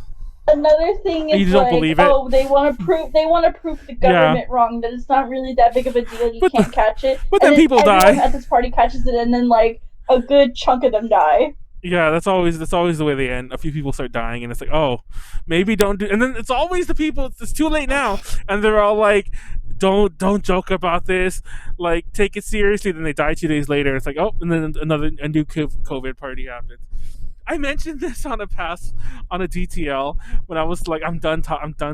Another thing is you don't believe it? Oh, they want to prove the government wrong, that it's not really that big of a deal. You can't catch it. But then people die. At this party catches it, and then like a good chunk of them die. Yeah, that's always the way they end. A few people start dying, and it's like, oh, maybe don't do. And then it's always the people. It's too late now, and they're all like, don't joke about this. Like, take it seriously. Then they die 2 days later. It's like, oh, and then a new COVID party happens. I mentioned this on a DTL when I was like, I'm done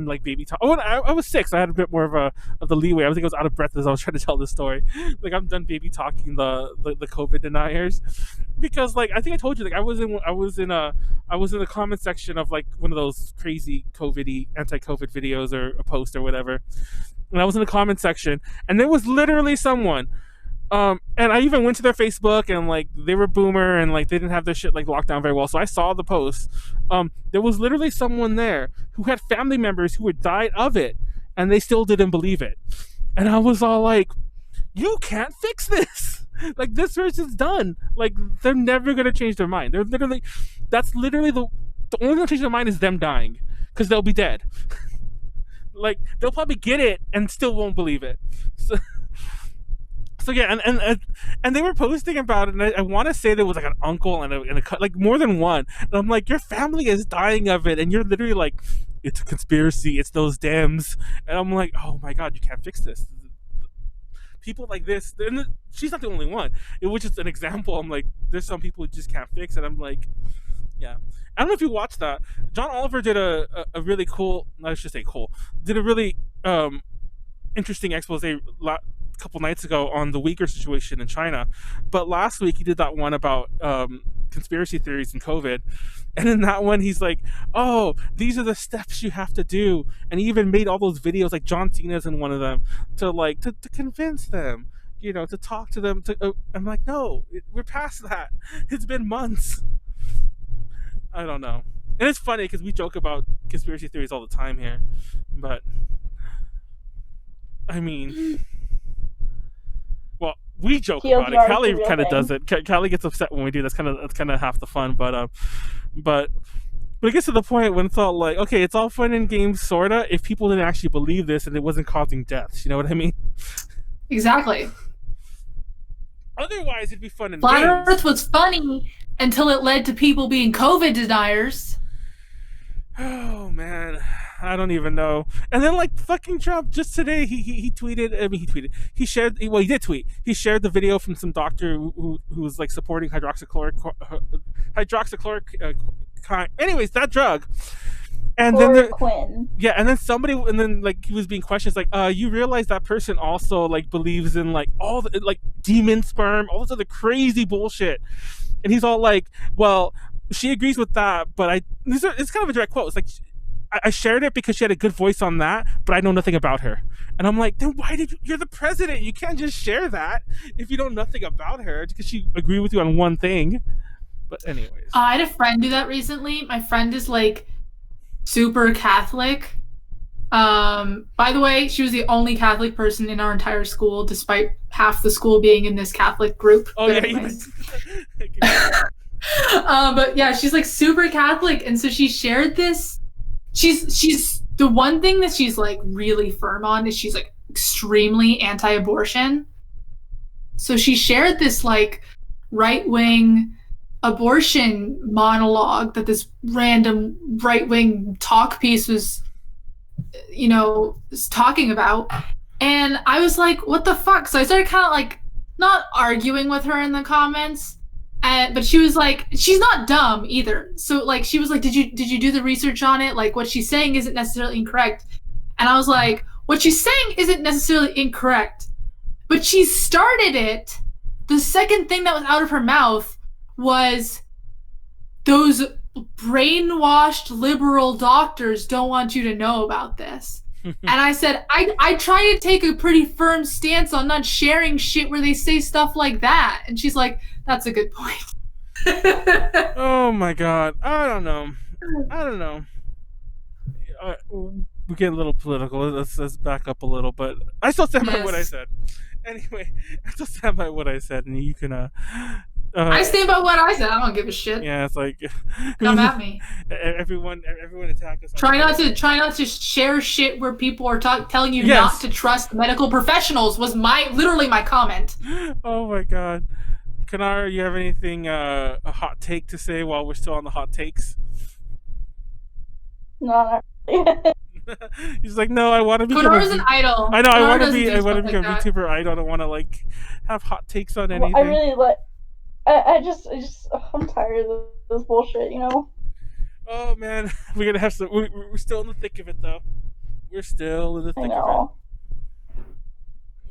like baby talk. Oh, I was 6. I had a bit more of the leeway. I think I was out of breath as I was trying to tell this story. Like, I'm done baby talking the COVID deniers, because like I think I told you, like I was in the comment section of like one of those crazy anti-COVID videos or a post or whatever, and I was in the comment section, and there was literally someone. And I even went to their Facebook, and like they were boomer, and like they didn't have their shit like locked down very well. So I saw the post. There was literally someone there who had family members who had died of it, and they still didn't believe it. And I was all like, "You can't fix this. Like, this person's done. Like, they're never gonna change their mind. That's literally the only gonna change their mind is them dying, because they'll be dead. Like, they'll probably get it and still won't believe it." So yeah, and they were posting about it, and I want to say there was like an uncle and a like more than one, and I'm like, your family is dying of it, and you're literally like, it's a conspiracy, it's those Dems, and I'm like, oh my god, you can't fix this. People like this, and she's not the only one. It was just an example. I'm like, there's some people who just can't fix it. I'm like, yeah. I don't know if you watched that. John Oliver did a really cool, I should say cool, did a really interesting expose couple nights ago on the Uyghur situation in China, but last week he did that one about conspiracy theories and COVID, and in that one he's like, oh, these are the steps you have to do, and he even made all those videos, like John Cena's in one of them, to convince them, to talk to them. I'm like, no, we're past that. It's been months. I don't know. And it's funny because we joke about conspiracy theories all the time here, but I mean, well, we joke about it. Callie kind of does it. Callie gets upset when we do. That's kind of half the fun. But it gets to the point when it's all like, okay, it's all fun and games, sorta, if people didn't actually believe this and it wasn't causing deaths. You know what I mean? Exactly. Otherwise, it'd be fun and games. Flat Earth was funny until it led to people being COVID deniers. Oh man, I don't even know. And then like fucking Trump just today, he tweeted. I mean, he tweeted. He shared. Well, he did tweet. He shared the video from some doctor who was like supporting hydroxychloric. Anyways, that drug. And then and then somebody, and then like he was being questioned, like, you realize that person also like believes in like all the like demon sperm, all this other crazy bullshit. And he's all like, well, she agrees with that, but it's kind of a direct quote. It's like, I shared it because she had a good voice on that, but I know nothing about her. And I'm like, then why you're the president? You can't just share that if you know nothing about her because she agreed with you on one thing. But anyways. I had a friend do that recently. My friend is like super Catholic. By the way, she was the only Catholic person in our entire school, despite half the school being in this Catholic group. Oh, but yeah. But yeah, she's like super Catholic, and so she shared this. She's the one thing that she's like really firm on is she's like extremely anti-abortion. So she shared this like right-wing abortion monologue that this random right-wing talk piece was talking about, and I was like, what the fuck? So I started kind of like not arguing with her in the comments. But she was like, she's not dumb either. So like, she was like, did you do the research on it? Like, what she's saying isn't necessarily incorrect. And I was like, what she's saying isn't necessarily incorrect, but she started it. The second thing that was out of her mouth was, those brainwashed liberal doctors don't want you to know about this. And I said, I try to take a pretty firm stance on not sharing shit where they say stuff like that. And she's like, that's a good point. Oh my god. I don't know. We get a little political. Let's back up a little, but I still stand by what I said. Anyway, I still stand by what I said, and you can I stand by what I said. I don't give a shit. Yeah, it's like come at me. Everyone attack us. Try not to share shit where people are telling you not to trust medical professionals. Was literally my comment. Oh my god, Konaru, you have anything a hot take to say while we're still on the hot takes? No, not really. He's like, no, I want to become Konaru's an idol. I know, I want to become a VTuber idol. I don't want to like have hot takes on anything. I really like. I just I'm tired of this bullshit, you know. Oh man, we're gonna have some. We're still in the thick of it though. We're still in the thick of it.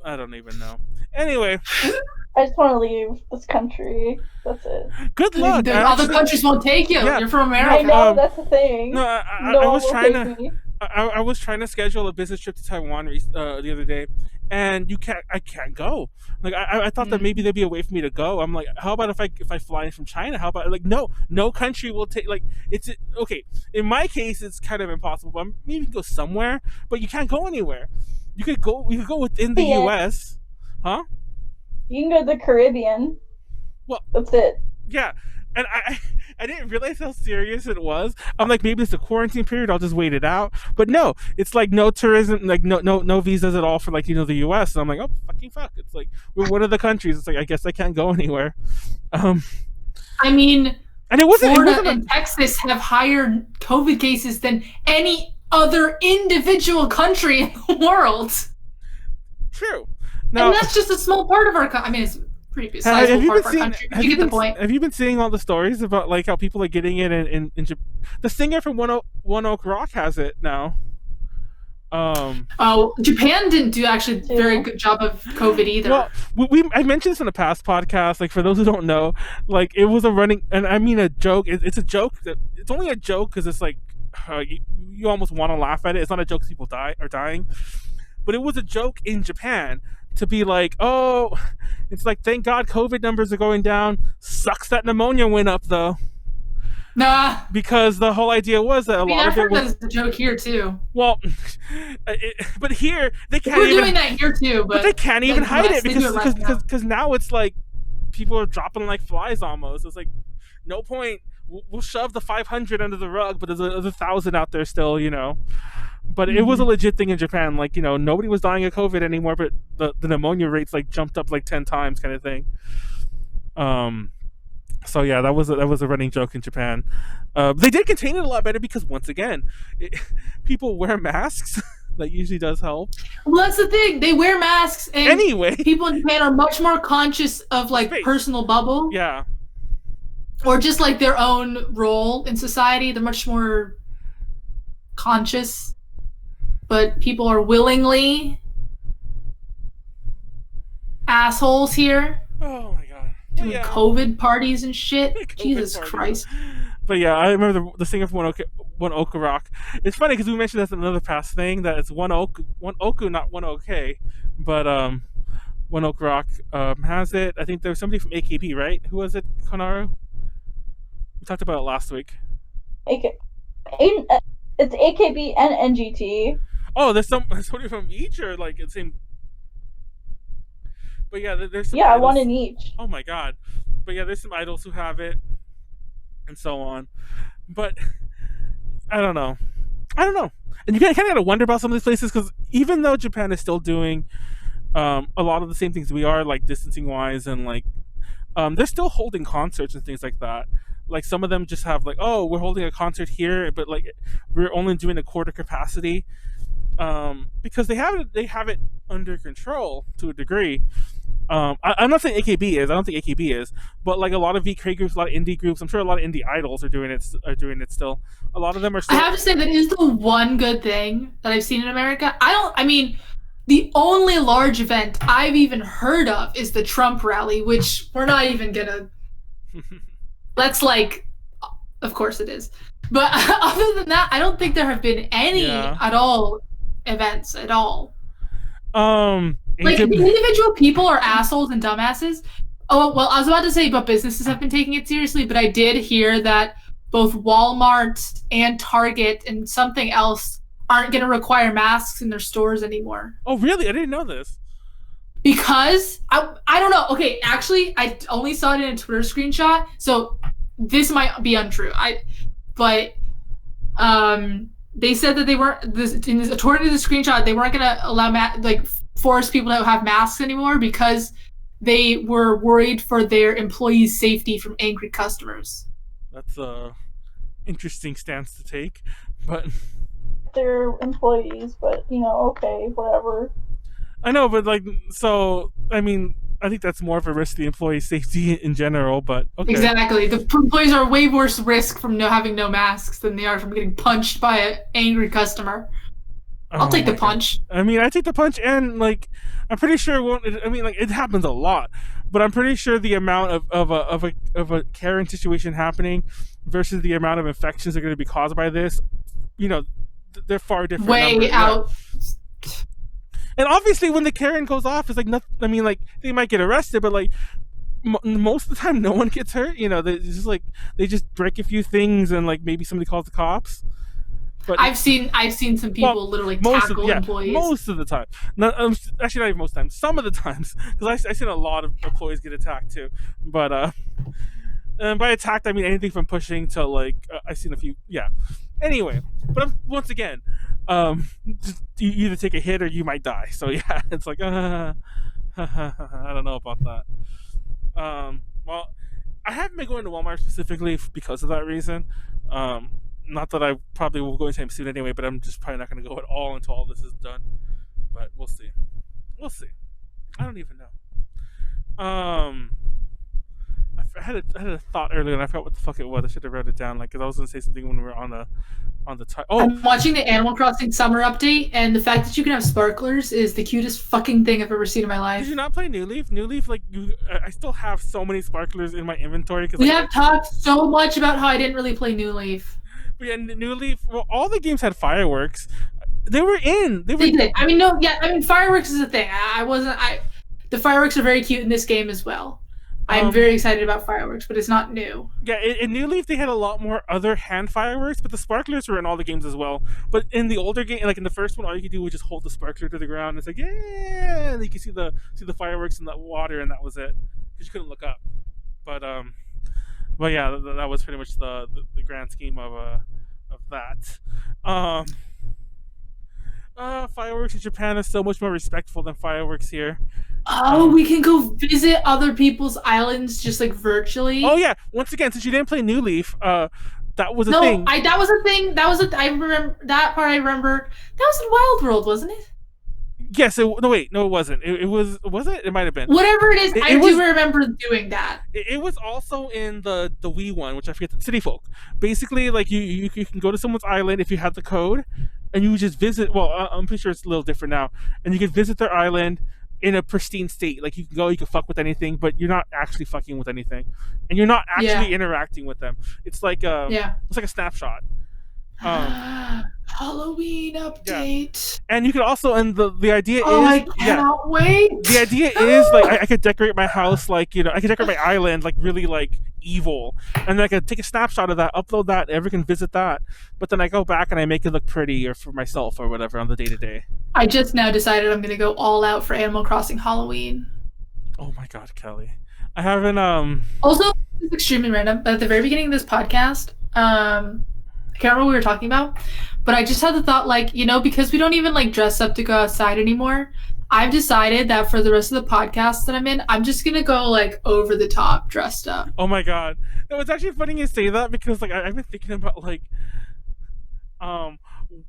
I don't even know. Anyway, I just want to leave this country. That's it. Good luck. Other countries won't take you. Yeah. You're from America. I know, that's the thing. No, I was trying to. I was trying to schedule a business trip to Taiwan the other day, and I can't go. Like I thought that maybe there'd be a way for me to go. I'm like, how about if I fly in from China? How about like no country will take, like, it's okay. In my case, it's kind of impossible. But maybe you can go somewhere, but you can't go anywhere. You could go within the U.S. Huh? You can go to the Caribbean. Well, that's it. Yeah, and I didn't realize how serious it was. I'm like, maybe it's a quarantine period, I'll just wait it out. But no, it's like no tourism, like no visas at all for, like, the US. And I'm like, oh fucking fuck. It's like we're one of the countries. It's like, I guess I can't go anywhere. I mean, and Florida and Texas have higher COVID cases than any other individual country in the world. True. Now, and that's just a small part of our country. I mean, it's pretty sizable part of our country. You get the point. Have you been seeing all the stories about like how people are getting it in Japan? The singer from One Ok Rock has it now. Japan didn't do actually a very good job of COVID either. Well, I mentioned this in a past podcast. Like, for those who don't know, like, it was a running, and I mean a joke. It's a joke that it's only a joke because it's like you almost want to laugh at it. It's not a joke because people are dying, but it was a joke in Japan to be like, oh, it's like, thank God COVID numbers are going down. Sucks that pneumonia went up though. Nah, because the whole idea was that a lot of it was a joke here too. Well, but here they can't. We're doing that here too, but they can't even hide it because now it's like people are dropping like flies almost. It's like, no point. We'll shove the 500 under the rug, but there's a 1,000 out there still, But it was a legit thing in Japan. Like, nobody was dying of COVID anymore, but the pneumonia rates like jumped up like 10 times, kind of thing. So yeah, that was a running joke in Japan. They did contain it a lot better because, once again, people wear masks. That usually does help. Well, that's the thing. They wear masks, and anyway, people in Japan are much more conscious of like personal bubble. Yeah. Or just like their own role in society. They're much more conscious. But people are willingly assholes here. Oh my god. Doing COVID parties and shit. Jesus Christ. But yeah, I remember the singer from One Ok Rock. It's funny because we mentioned that's another past thing, that it's One Oku, not One OK. But One Ok Rock has it. I think there was somebody from AKB, right? Who was it, Konaru? We talked about it last week. It's AKB and NGT. Oh, there's somebody from each, or like the same. But yeah, there's some idols. One in each. Oh my god. But yeah, there's some idols who have it, and so on. But I don't know. And you kind of gotta wonder about some of these places, because even though Japan is still doing a lot of the same things we are, like distancing wise, and like they're still holding concerts and things like that. Like, some of them just have like, oh, we're holding a concert here, but like we're only doing a quarter capacity, because they have it under control to a degree. I'm not saying AKB is. I don't think AKB is, but like a lot of VK groups, a lot of indie groups. I'm sure a lot of indie idols are doing it still. A lot of them are still. I have to say that is the one good thing that I've seen in America. I mean, the only large event I've even heard of is the Trump rally, which we're not even gonna. That's like, of course it is. But other than that, I don't think there have been any at all events at all. Like, individual people are assholes and dumbasses. Oh, well, I was about to say, but businesses have been taking it seriously, but I did hear that both Walmart and Target and something else aren't going to require masks in their stores anymore. Oh, really? I didn't know this. because I don't know. Okay, actually, I only saw it in a Twitter screenshot, so this might be untrue. But they said that they weren't according to the screenshot, they weren't gonna allow force people to have masks anymore because they were worried for their employees' safety from angry customers. That's a interesting stance to take, but they're employees, but okay, whatever. I know, but so I mean, I think that's more of a risk to the employee safety in general, but okay. Exactly. The employees are way worse risk from having no masks than they are from getting punched by an angry customer. I'll take the punch. I mean, I take the punch, and I'm pretty sure it won't. I mean, it happens a lot, but I'm pretty sure the amount of a Karen situation happening versus the amount of infections that are going to be caused by this, they're far different. Way numbers. out. Yeah. And obviously, when the Karen goes off, it's nothing. I mean, they might get arrested, but most of the time, no one gets hurt. They just break a few things, and maybe somebody calls the cops. But I've seen some people literally tackle employees. Most of the time. Actually, not even most times. Some of the times, because I've seen a lot of employees get attacked too. But by attacked, I mean anything from pushing to I've seen a few. Yeah. Anyway, but once again, just, you either take a hit or you might die. So yeah, it's I don't know about that. Well, I haven't been going to Walmart specifically because of that reason. Not that I probably will go anytime soon anyway, but I'm just probably not going to go at all until all this is done. But we'll see. We'll see. I don't even know. I had a thought earlier and I forgot what the fuck it was. I should have wrote it down, because I was going to say something when we were on the I'm watching the Animal Crossing summer update, and the fact that you can have sparklers is the cutest fucking thing I've ever seen in my life. Did you not play New Leaf? New Leaf, I still have so many sparklers in my inventory. We have talked so much about how I didn't really play New Leaf. But yeah, New Leaf. Well, all the games had fireworks. They did. I mean, fireworks is a thing. The fireworks are very cute in this game as well. I'm very excited about fireworks, but it's not new. Yeah, in New Leaf they had a lot more other hand fireworks, but the sparklers were in all the games as well. But in the older game, in the first one, all you could do was just hold the sparkler to the ground. And it's yeah, and you could see the fireworks in the water, and that was it, because you couldn't look up. But yeah, that was pretty much the grand scheme of that. Fireworks in Japan is so much more respectful than fireworks here. Oh, we can go visit other people's islands just virtually. Oh yeah. Once again, since you didn't play New Leaf, that was a thing. That was a thing. I remember that part. I remember that was in Wild World, wasn't it? Yes. No, it wasn't. It was. Was it? It might have been. Whatever it is, I do remember doing that. It was also in the Wii one, which I forget. City Folk. Basically, you can go to someone's island if you had the code, and you just visit. Well, I'm pretty sure it's a little different now, and you can visit their island in a pristine state. You can go, you can fuck with anything, but you're not actually fucking with anything, and you're not actually interacting with them. It's it's like a snapshot. Halloween update. Yeah. And you could also, and the idea is, I cannot wait. The idea is I could decorate my house I could decorate my island really evil, and then I could take a snapshot of that, upload that, and everyone can visit that. But then I go back and I make it look pretty or for myself or whatever on the day-to-day. I just now decided I'm gonna go all out for Animal Crossing Halloween. Oh my god, Callie. I haven't Also, this is extremely random, but at the very beginning of this podcast, I can't remember what we were talking about, but I just had the thought, because we don't even dress up to go outside anymore, I've decided that for the rest of the podcast that I'm in, I'm just gonna go over the top dressed up. Oh my god. No, it's actually funny you say that, because I've been thinking about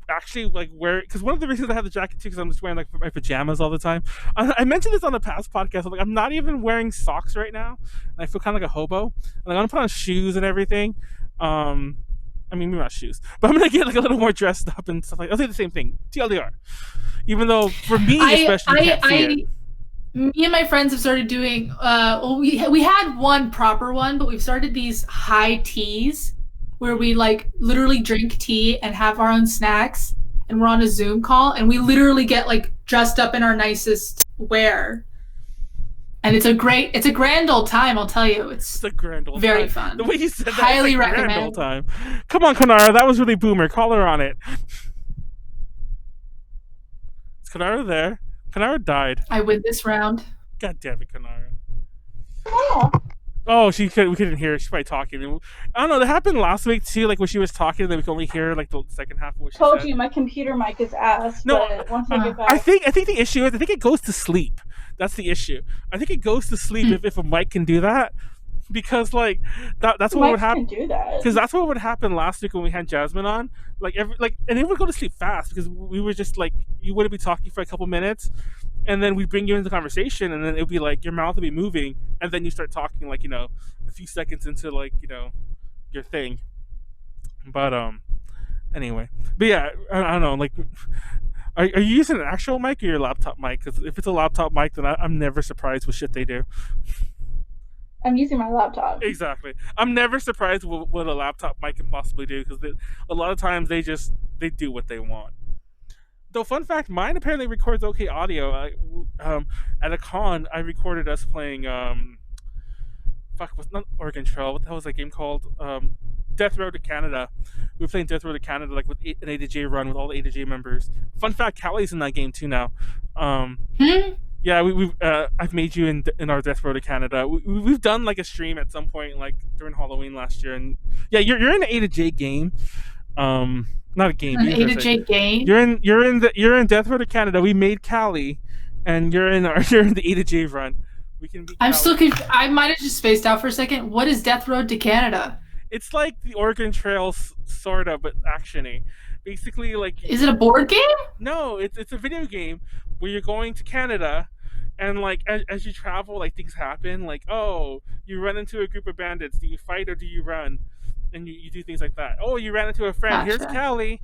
actually where, because one of the reasons I have the jacket too, because I'm just wearing my pajamas all the time. I mentioned this on a past podcast. I'm not even wearing socks right now, and I feel kind of like a hobo. And I'm gonna put on shoes and everything. I mean, maybe not shoes, but I'm gonna get a little more dressed up and stuff I'll say the same thing. TLDR. Even though for me, especially, me and my friends have started doing. We had one proper one, but we've started these high teas where we literally drink tea and have our own snacks, and we're on a Zoom call, and we literally get dressed up in our nicest wear. And it's a grand old time, I'll tell you. It's a grand old very time. fun. The way you said that, highly recommend. Grand old time. Come on, Konaru, that was really boomer. Call her on it. Is Konaru there? Konaru died. I win this round. God damn it, Konaru. Oh, Oh, we couldn't hear her. She's probably talking. I don't know. That happened last week too. Like when she was talking, then we could only hear like the second half of what she told said. you my computer mic is ass. No, but once I get back, I think the issue is I think it goes to sleep. That's the issue. I think it goes to sleep if a mic can do that, because like that's what would happen. Do that because that's what would happen last week when we had Jasmine on. And it would go to sleep fast because we were just like, you wouldn't be talking for a couple minutes, and then we bring you into conversation, and then it would be like your mouth would be moving, and then you start talking like, a few seconds into like, your thing. But anyway, but yeah, I don't know. Like, are you using an actual mic or your laptop mic? Because if it's a laptop mic, then I'm never surprised with shit they do. I'm using my laptop. Exactly. I'm never surprised with what a laptop mic can possibly do, because a lot of times they do what they want. Though, fun fact, mine apparently records okay audio. At a con, I recorded us playing what's not Oregon Trail? What the hell was that game called? Death Road to Canada. We were playing Death Road to Canada like with an A to J run with all the A to J members. Fun fact, Callie's in that game too now. Yeah, I've made you in our Death Road to Canada. We've done like a stream at some point, like during Halloween last year, and yeah, you're in the A to J game. Not a game. An A to J game. You're in Death Road to Canada. We made Callie, and you're in the A to J run. We can. I'm still confused. I might have just spaced out for a second. What is Death Road to Canada? It's like the Oregon Trail, sort of, but actiony. Basically, like. Is it a board game? No, it's a video game where you're going to Canada, and like as you travel, like things happen. Like, oh, you run into a group of bandits. Do you fight or do you run? And you do things like that. Oh, you ran into a friend. Gotcha. Here's Callie,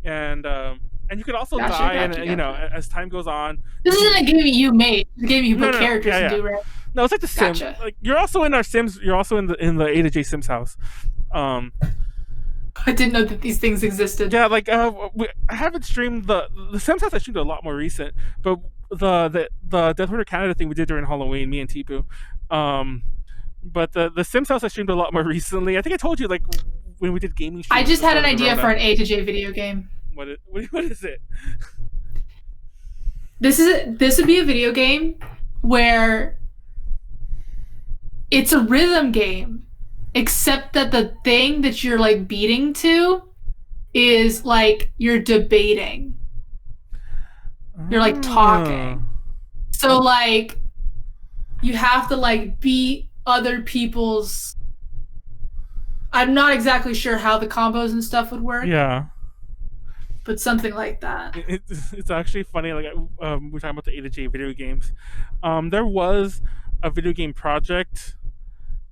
and you could also die, and as time goes on. This isn't a game you made. It's a game you put characters into, right? No, it's like the Sims. Gotcha. Like you're also in our Sims. You're also in the A to J Sims house. I didn't know that these things existed. Yeah, like I haven't streamed the Sims house. I streamed a lot more recent, but the Death Road to Canada thing we did during Halloween, me and Tipu. But the Sims house I streamed a lot more recently. I think I told you like when we did gaming. I just had an idea for an A to J video game. What is it? This would be a video game where it's a rhythm game, except that the thing that you're like beating to is like you're debating. You're like talking. So like you have to like beat other people's. I'm not exactly sure how the combos and stuff would work. Yeah. But something like that. It's actually funny. Like we're talking about the A to J video games. There was a video game project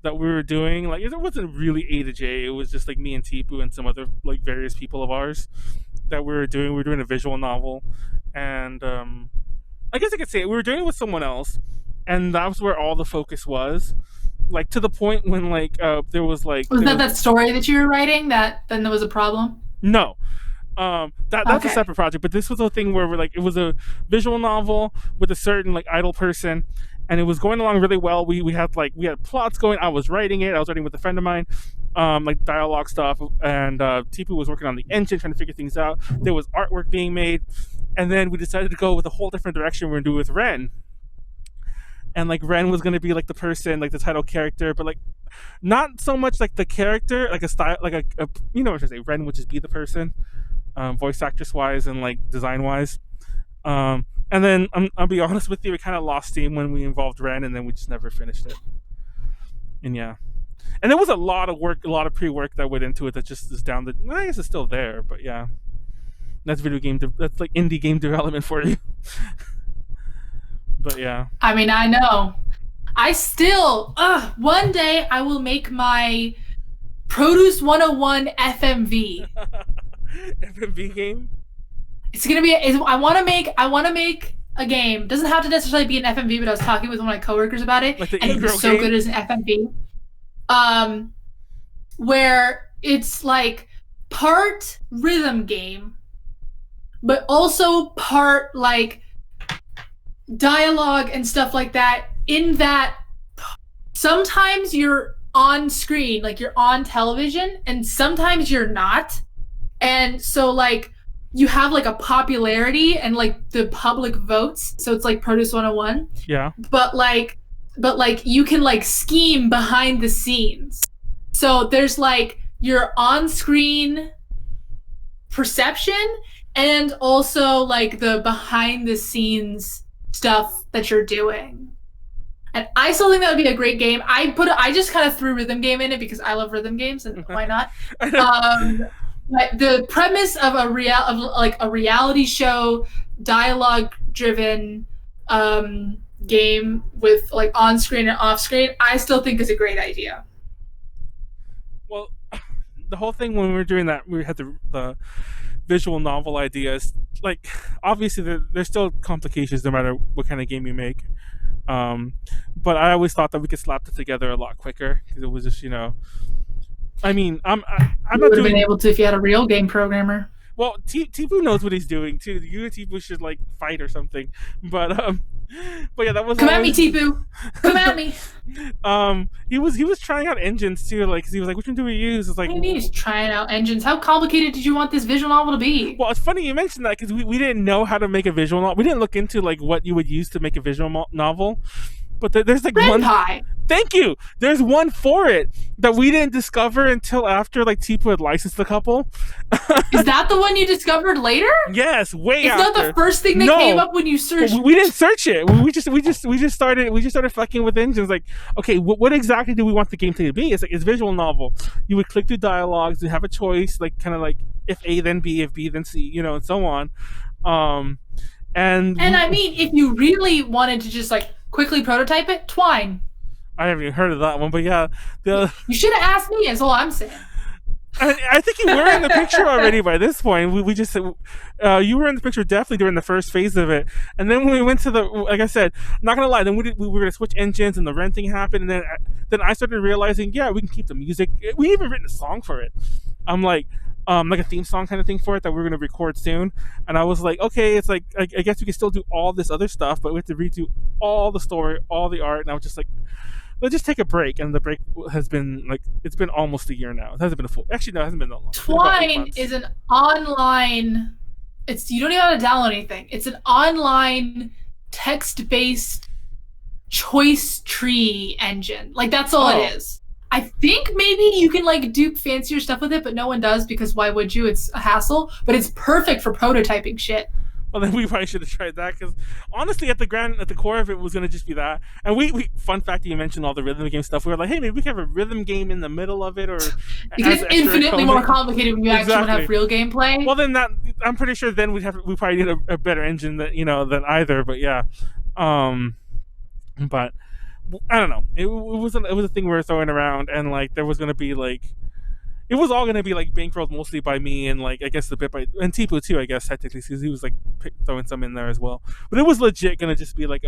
that we were doing. Like it wasn't really A to J. It was just like me and Tipu and some other like various people of ours that we were doing. We were doing a visual novel, and I guess I could say it. We were doing it with someone else, and that was where all the focus was. Like to the point when like there was like that story that you were writing that then there was a problem? No. That's a separate project, but this was a thing where we're like, it was a visual novel with a certain like idol person, and it was going along really well. We had plots going. I was writing with a friend of mine, like dialogue stuff, and Tipu was working on the engine, trying to figure things out. There was artwork being made, and then we decided to go with a whole different direction. We're gonna do with Ren, and like Ren was gonna be like the person, like the title character, but like not so much like the character, like a style, like a you know what I should say. Ren would just be the person. Voice actress wise and like design wise, and then I'll be honest with you, we kind of lost steam when we involved Ren, and then we just never finished it. And yeah, and there was a lot of work, a lot of pre-work that went into it that just is down the. I guess it's still there, but yeah, that's that's like indie game development for you. But yeah, I mean, I know. I still one day I will make my Produce 101 FMV. FMV game. It's gonna be. I want to make a game. Doesn't have to necessarily be an FMV, but I was talking with one of my coworkers about it, like and it's so good as an FMV. Where it's like part rhythm game, but also part like dialogue and stuff like that. In that, sometimes you're on screen, like you're on television, and sometimes you're not. And so, like, you have like a popularity and like the public votes, so it's like Produce 101. Yeah. But you can like scheme behind the scenes. So there's like your on-screen perception and also like the behind the scenes stuff that you're doing. And I still think that would be a great game. I just kind of threw rhythm game in it because I love rhythm games, and why not? But the premise of a reality show, dialogue driven game with like on screen and off screen, I still think is a great idea. Well, the whole thing when we were doing that, we had the visual novel ideas. Like, obviously, there's still complications no matter what kind of game you make. But I always thought that we could slap it together a lot quicker because it was just, I mean, I'm not been able to if you had a real game programmer. Well, Tipu knows what he's doing too. You and Tipu should like fight or something. But yeah, that was. Come at me, Tipu. Come at me. He was trying out engines too. Like, 'cause he was like, "Which one do we use?" It's like, what do you mean he's trying out engines? How complicated did you want this visual novel to be? Well, it's funny you mentioned that because we didn't know how to make a visual novel. We didn't look into like what you would use to make a visual novel. But there's like one. Pie. Thank you. There's one for it that we didn't discover until after like Tipu had licensed the couple. Is that the one you discovered later? Yes, way it's after. It's not the first thing that came up when you searched. We didn't search it. We just started fucking with engines. Like, okay, what exactly do we want the game to be? It's like it's visual novel. You would click through dialogues. You have a choice, like kind of like if A then B, if B then C, and so on. And I mean, if you really wanted to just like quickly prototype it, Twine. I haven't even heard of that one, but yeah. You should have asked me, is all I'm saying. I think you were in the picture already by this point. We just you were in the picture definitely during the first phase of it, and then when we went to like I said, I'm not gonna lie, then we were gonna switch engines and the renting happened, and then I started realizing, yeah, we can keep the music. We even written a song for it. I'm like a theme song kind of thing for it that we were going to record soon. And I was like, okay, it's like, I guess we can still do all this other stuff, but we have to redo all the story, all the art. And I was just like, let's just take a break. And the break has been like, it's been almost a year now. It hasn't been a full, actually, no, it hasn't been that long. Twine is an online, you don't even have to download anything. It's an online text-based choice tree engine. Like, that's all it is. I think maybe you can like do fancier stuff with it, but no one does because why would you? It's a hassle, but it's perfect for prototyping shit. Well, then we probably should have tried that because honestly, at the core of it was going to just be that. And we fun fact that you mentioned all the rhythm game stuff. We were like, hey, maybe we can have a rhythm game in the middle of it, or because it's infinitely more complicated when you actually want to have real gameplay. Well, then I'm pretty sure then we probably need a better engine than either. But yeah, but. I don't know. It was a thing we were throwing around, and like there was gonna be like, it was all gonna be like bankrolled mostly by me, and like I guess the bit by and Tipu too. I guess technically because he was like throwing some in there as well. But it was legit gonna just be like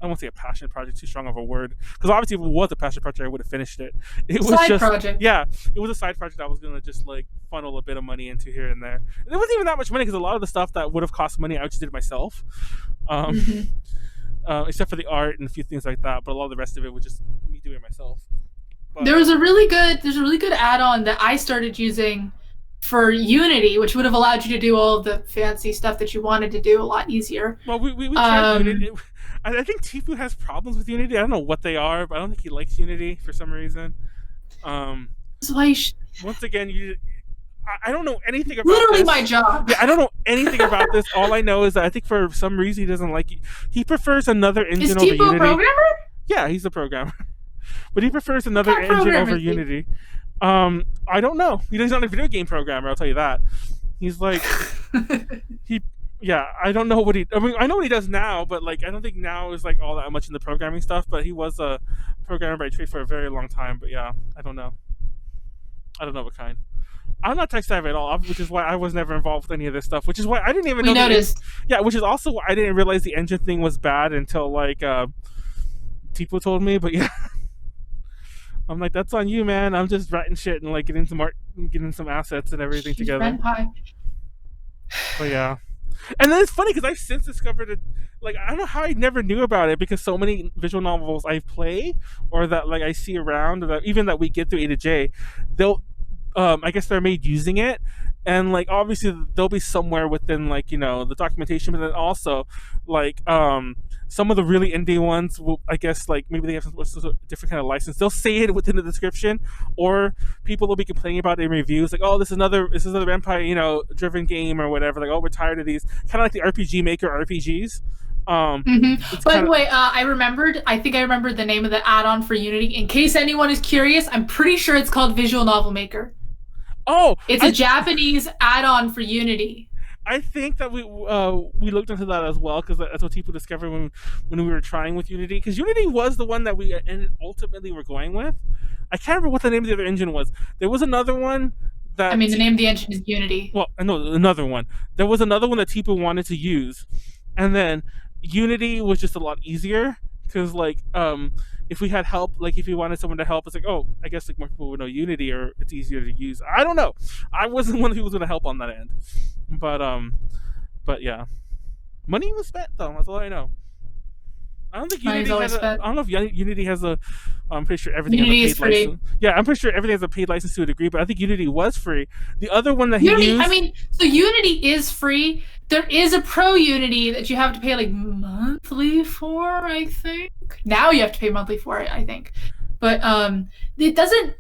I won't say a passion project, too strong of a word, because obviously if it was a passion project, I would have finished it. It was side just project. Yeah, it was a side project I was gonna just like funnel a bit of money into here and there. And it wasn't even that much money because a lot of the stuff that would have cost money, I just did it myself. Except for the art and a few things like that, but a lot of the rest of it was just me doing it myself. But there's a really good add-on that I started using for Unity, which would have allowed you to do all of the fancy stuff that you wanted to do a lot easier. Well, we tried Unity. I think Tipu has problems with Unity. I don't know what they are, but I don't think he likes Unity for some reason. So why once again, I don't know anything about literally this. My job. Yeah, I don't know anything about this. All I know is that I think for some reason he doesn't like it. He prefers another engine over Unity. Is Tipu a programmer? Yeah, he's a programmer. But he prefers another engine over Unity. I don't know. He's not a video game programmer, I'll tell you that. He's like I don't know what I know what he does now, but like I don't think now is like all that much in the programming stuff, but he was a programmer by trade for a very long time, but yeah, I don't know what kind. I'm not tech savvy at all, which is why I was never involved with any of this stuff. Which is why I didn't even know. We noticed. Which is also why I didn't realize the engine thing was bad until like Tipu told me. But yeah, I'm like, that's on you, man. I'm just writing shit and like getting some assets and everything together. But yeah, and then it's funny because I've since discovered it. Like I don't know how I never knew about it because so many visual novels I play or that like I see around, or that even that we get through A to J, they'll. I guess they're made using it, and like obviously they'll be somewhere within like the documentation, but then also like some of the really indie ones will, I guess, like maybe they have some different kind of license. They'll say it within the description, or people will be complaining about it in reviews, like, oh, this is another vampire driven game or whatever. Like, oh, we're tired of these. Kind of like the RPG Maker RPGs. By the way, I think I remembered the name of the add-on for Unity. In case anyone is curious, I'm pretty sure it's called Visual Novel Maker. Oh, it's a Japanese add-on for Unity. I think that we looked into that as well, because that's what people discovered when we were trying with Unity. Because Unity was the one that we ultimately were going with. I can't remember what the name of the other engine was. There was another one that... I mean, the name of the engine is Unity. Well, I know another one. There was another one that people wanted to use. And then Unity was just a lot easier. Because, like, if we had help, like, if we wanted someone to help, it's like, oh, I guess, like, more people would know Unity, or it's easier to use. I don't know. I wasn't one who was going to help on that end. But yeah. Money was spent, though. That's all I know. I don't think Unity has I don't know if Unity has a... I'm pretty sure everything Unity has a paid license. Yeah, I'm pretty sure everything has a paid license to a degree, but I think Unity was free. The other one that he used... I mean, so Unity is free. There is a Pro Unity that you have to pay, like, monthly for, I think. Now you have to pay monthly for it, I think. But it doesn't...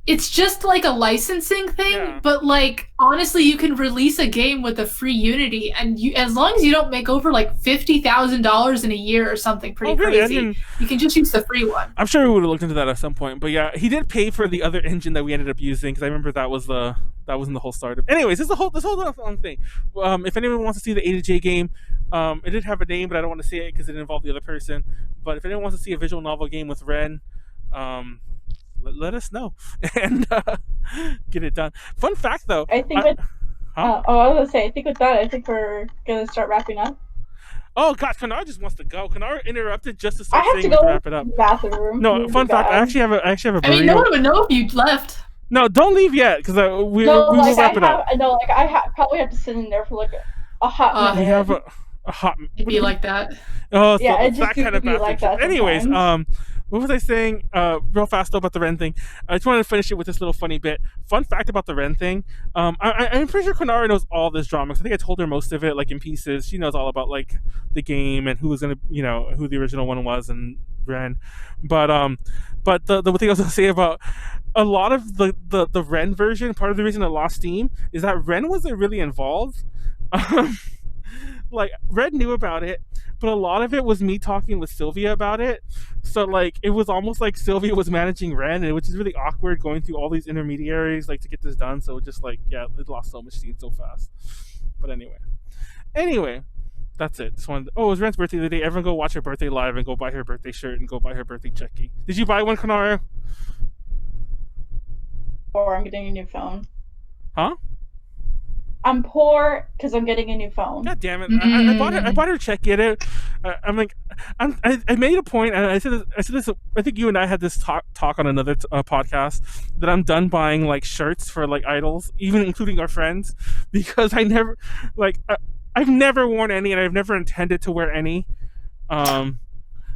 It's just like a licensing thing, but like honestly, you can release a game with a free Unity, and as long as you don't make over like $50,000 in a year or something pretty crazy, you can just use the free one. I'm sure we would have looked into that at some point, but yeah, he did pay for the other engine that we ended up using, because I remember that wasn't the whole start. Anyways, this whole long thing. If anyone wants to see the A to J game, it did have a name, but I don't want to say it because it involved the other person. But if anyone wants to see a visual novel game with Ren, let us know and get it done. Fun fact, though. I think I was gonna say, I think with that, I think we're gonna start wrapping up. Oh God, Konaru just wants to go. Konaru interrupted just to start saying to wrap it up. Bathroom. No, fun fact. I actually have a burrito. I mean, no one would know if you left. No, don't leave yet, because we will wrap it up. No, like I probably have to sit in there for like a hot minute. We have a hot. It'd be like that. Oh, so yeah, that kind of bathroom. Like that. Anyways, what was I saying? Real fast though about the Ren thing. I just wanted to finish it with this little funny bit. Fun fact about the Ren thing. I'm pretty sure Konaru knows all this drama, because I think I told her most of it, like in pieces. She knows all about like the game and who was gonna, who the original one was and Ren. But the thing I was gonna say about a lot of the Ren version, part of the reason it lost steam is that Ren wasn't really involved. Like Red knew about it, but a lot of it was me talking with Sylvia about it. So like it was almost like Sylvia was managing Ren, and which is really awkward going through all these intermediaries like to get this done. So it just like it lost so much steam so fast. But anyway, that's it. It was Ren's birthday today. Everyone go watch her birthday live and go buy her birthday shirt and go buy her birthday checky. Did you buy one, Konaru? Or I'm getting a new phone. Huh? I'm poor because I'm getting a new phone. God damn it! I bought her check. Get it? I'm like, I made a point, and I said this. I think you and I had this talk on another podcast, that I'm done buying like shirts for like idols, even including our friends, because I've never worn any, and I've never intended to wear any.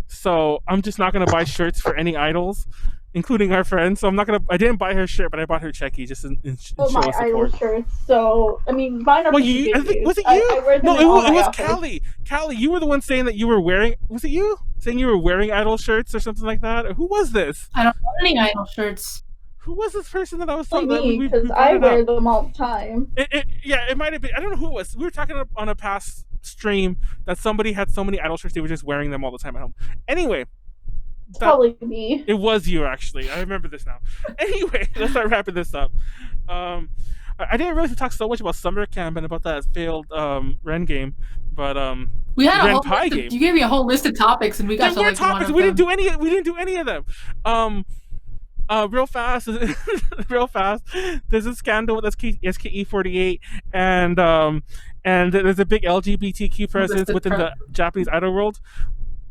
So I'm just not gonna buy shirts for any idols, including our friends. So I didn't buy her shirt, but I bought her checky just in show of support. Idol shirts. So I mean, mine are. Well, I think, was it you? No, it was Callie. Callie, you were the one saying that you were wearing. Was it you saying you were wearing idol shirts or something like that? Or who was this? I don't want any idol shirts. Who was this person that I was talking about? Because I wear them all the time. It might have been. I don't know who it was. We were talking on a past stream that somebody had so many idol shirts they were just wearing them all the time at home. Anyway. Probably me. It was you, actually. I remember this now. Anyway, let's start wrapping this up. I didn't really talk so much about summer camp and about that failed Ren game, but we had Ren a whole Pie list game. You gave me a whole list of topics, and we got to like topics. We didn't do any of them. Real fast. There's a scandal with SKE48, and there's a big LGBTQ presence within the Japanese idol world.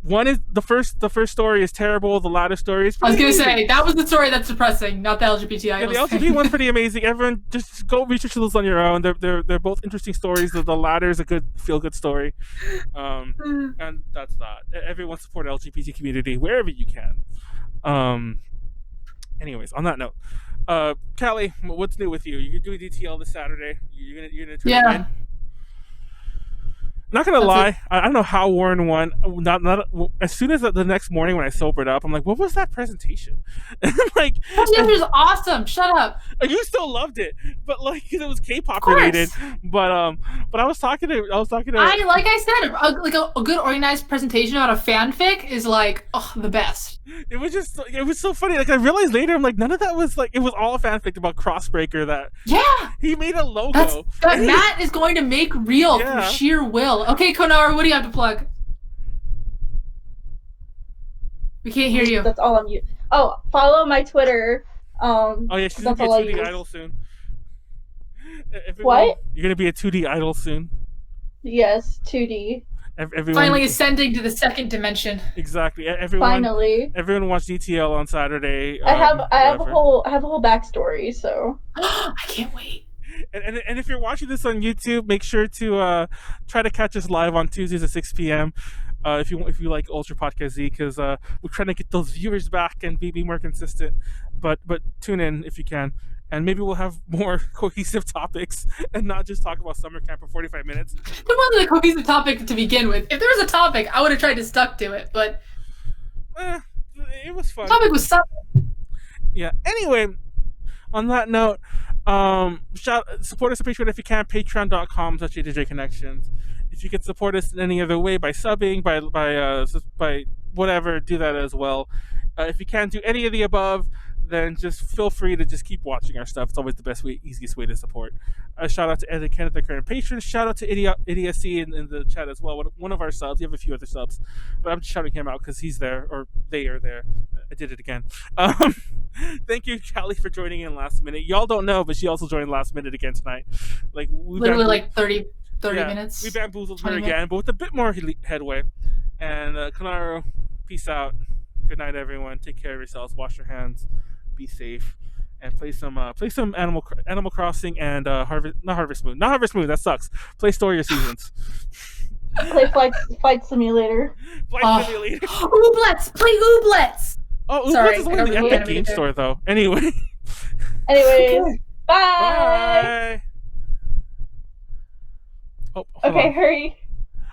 One is the first story is terrible. The latter story is pretty amazing. Say that was the story that's depressing, not the LGBT idols. Yeah, the LGBT one's pretty amazing. Everyone just go research those on your own. They're both interesting stories. The latter is a good feel-good story, and that's that. Everyone support LGBT community wherever you can. Anyways, on that note, Callie, what's new with you? You're doing DTL this Saturday. You're gonna try to Yeah. win. Not gonna That's lie, I don't know how Warren won. Not as soon as the next morning when I sobered up, I'm like, what was that presentation? And like, Presentation was awesome. Shut up. you still loved it, but like, 'cause it was K-pop Of course. related. But I was talking to Like I said, a good organized presentation about a fanfic is like the best. it was so funny. Like I realized later, I'm like, none of that was like, it was all a fanfic about Crossbreaker that Yeah. he made a logo. That Matt is going to make real Yeah. from sheer will. Okay, Konaru, what do you have to plug? We can't hear you. That's all I'm using. Oh, follow my Twitter. Oh yeah, she's gonna that's be a all I 2D use. idol soon. What? You're gonna be a 2D idol soon. Yes, 2D. Everyone, Finally ascending to the second dimension. exactly. Everyone, Finally. everyone watched DTL on Saturday. I have a whatever. whole backstory, so I can't wait. And if you're watching this on YouTube, make sure to try to catch us live on Tuesdays at 6 p.m. If you like Ultra Podcast Z, because we're trying to get those viewers back and be more consistent. But tune in if you can, and maybe we'll have more cohesive topics and not just talk about summer camp for 45 minutes. It wasn't a cohesive topic to begin with. If there was a topic, I would have tried to stuck to it, but It was fun. the topic was something. Yeah. Anyway, on that note, support us on Patreon if you can. Patreon.com/AJConnections. If you can support us in any other way, by subbing, by whatever, do that as well. If you can't do any of the above, then just feel free to just keep watching our stuff. It's always the best way, easiest way to support. Shout out to Ed and Kenneth, the current patrons. Shout out to Idiocy in the chat as well. One of our subs. You have a few other subs, but I'm just shouting him out because he's there, or they are there. I did it again. Thank you, Callie, for joining in last minute. Y'all don't know, but she also joined last minute again tonight. Like Literally like 30 minutes. We bamboozled her 20 minutes. again, but with a bit more headway. And Konaru, peace out. Good night, everyone. Take care of yourselves. Wash your hands. Be safe. And play some Animal Crossing and not Harvest Moon. Not Harvest Moon. That sucks. Play Story of Seasons. play Flight Simulator. Flight Simulator. Ooblets! Play Ooblets! Oh, Sorry, Ooblets is I only the got really Epic animated Game there. Store, though. Anyway. Anyways, bye. Bye. Oh, hold Okay, on. hurry.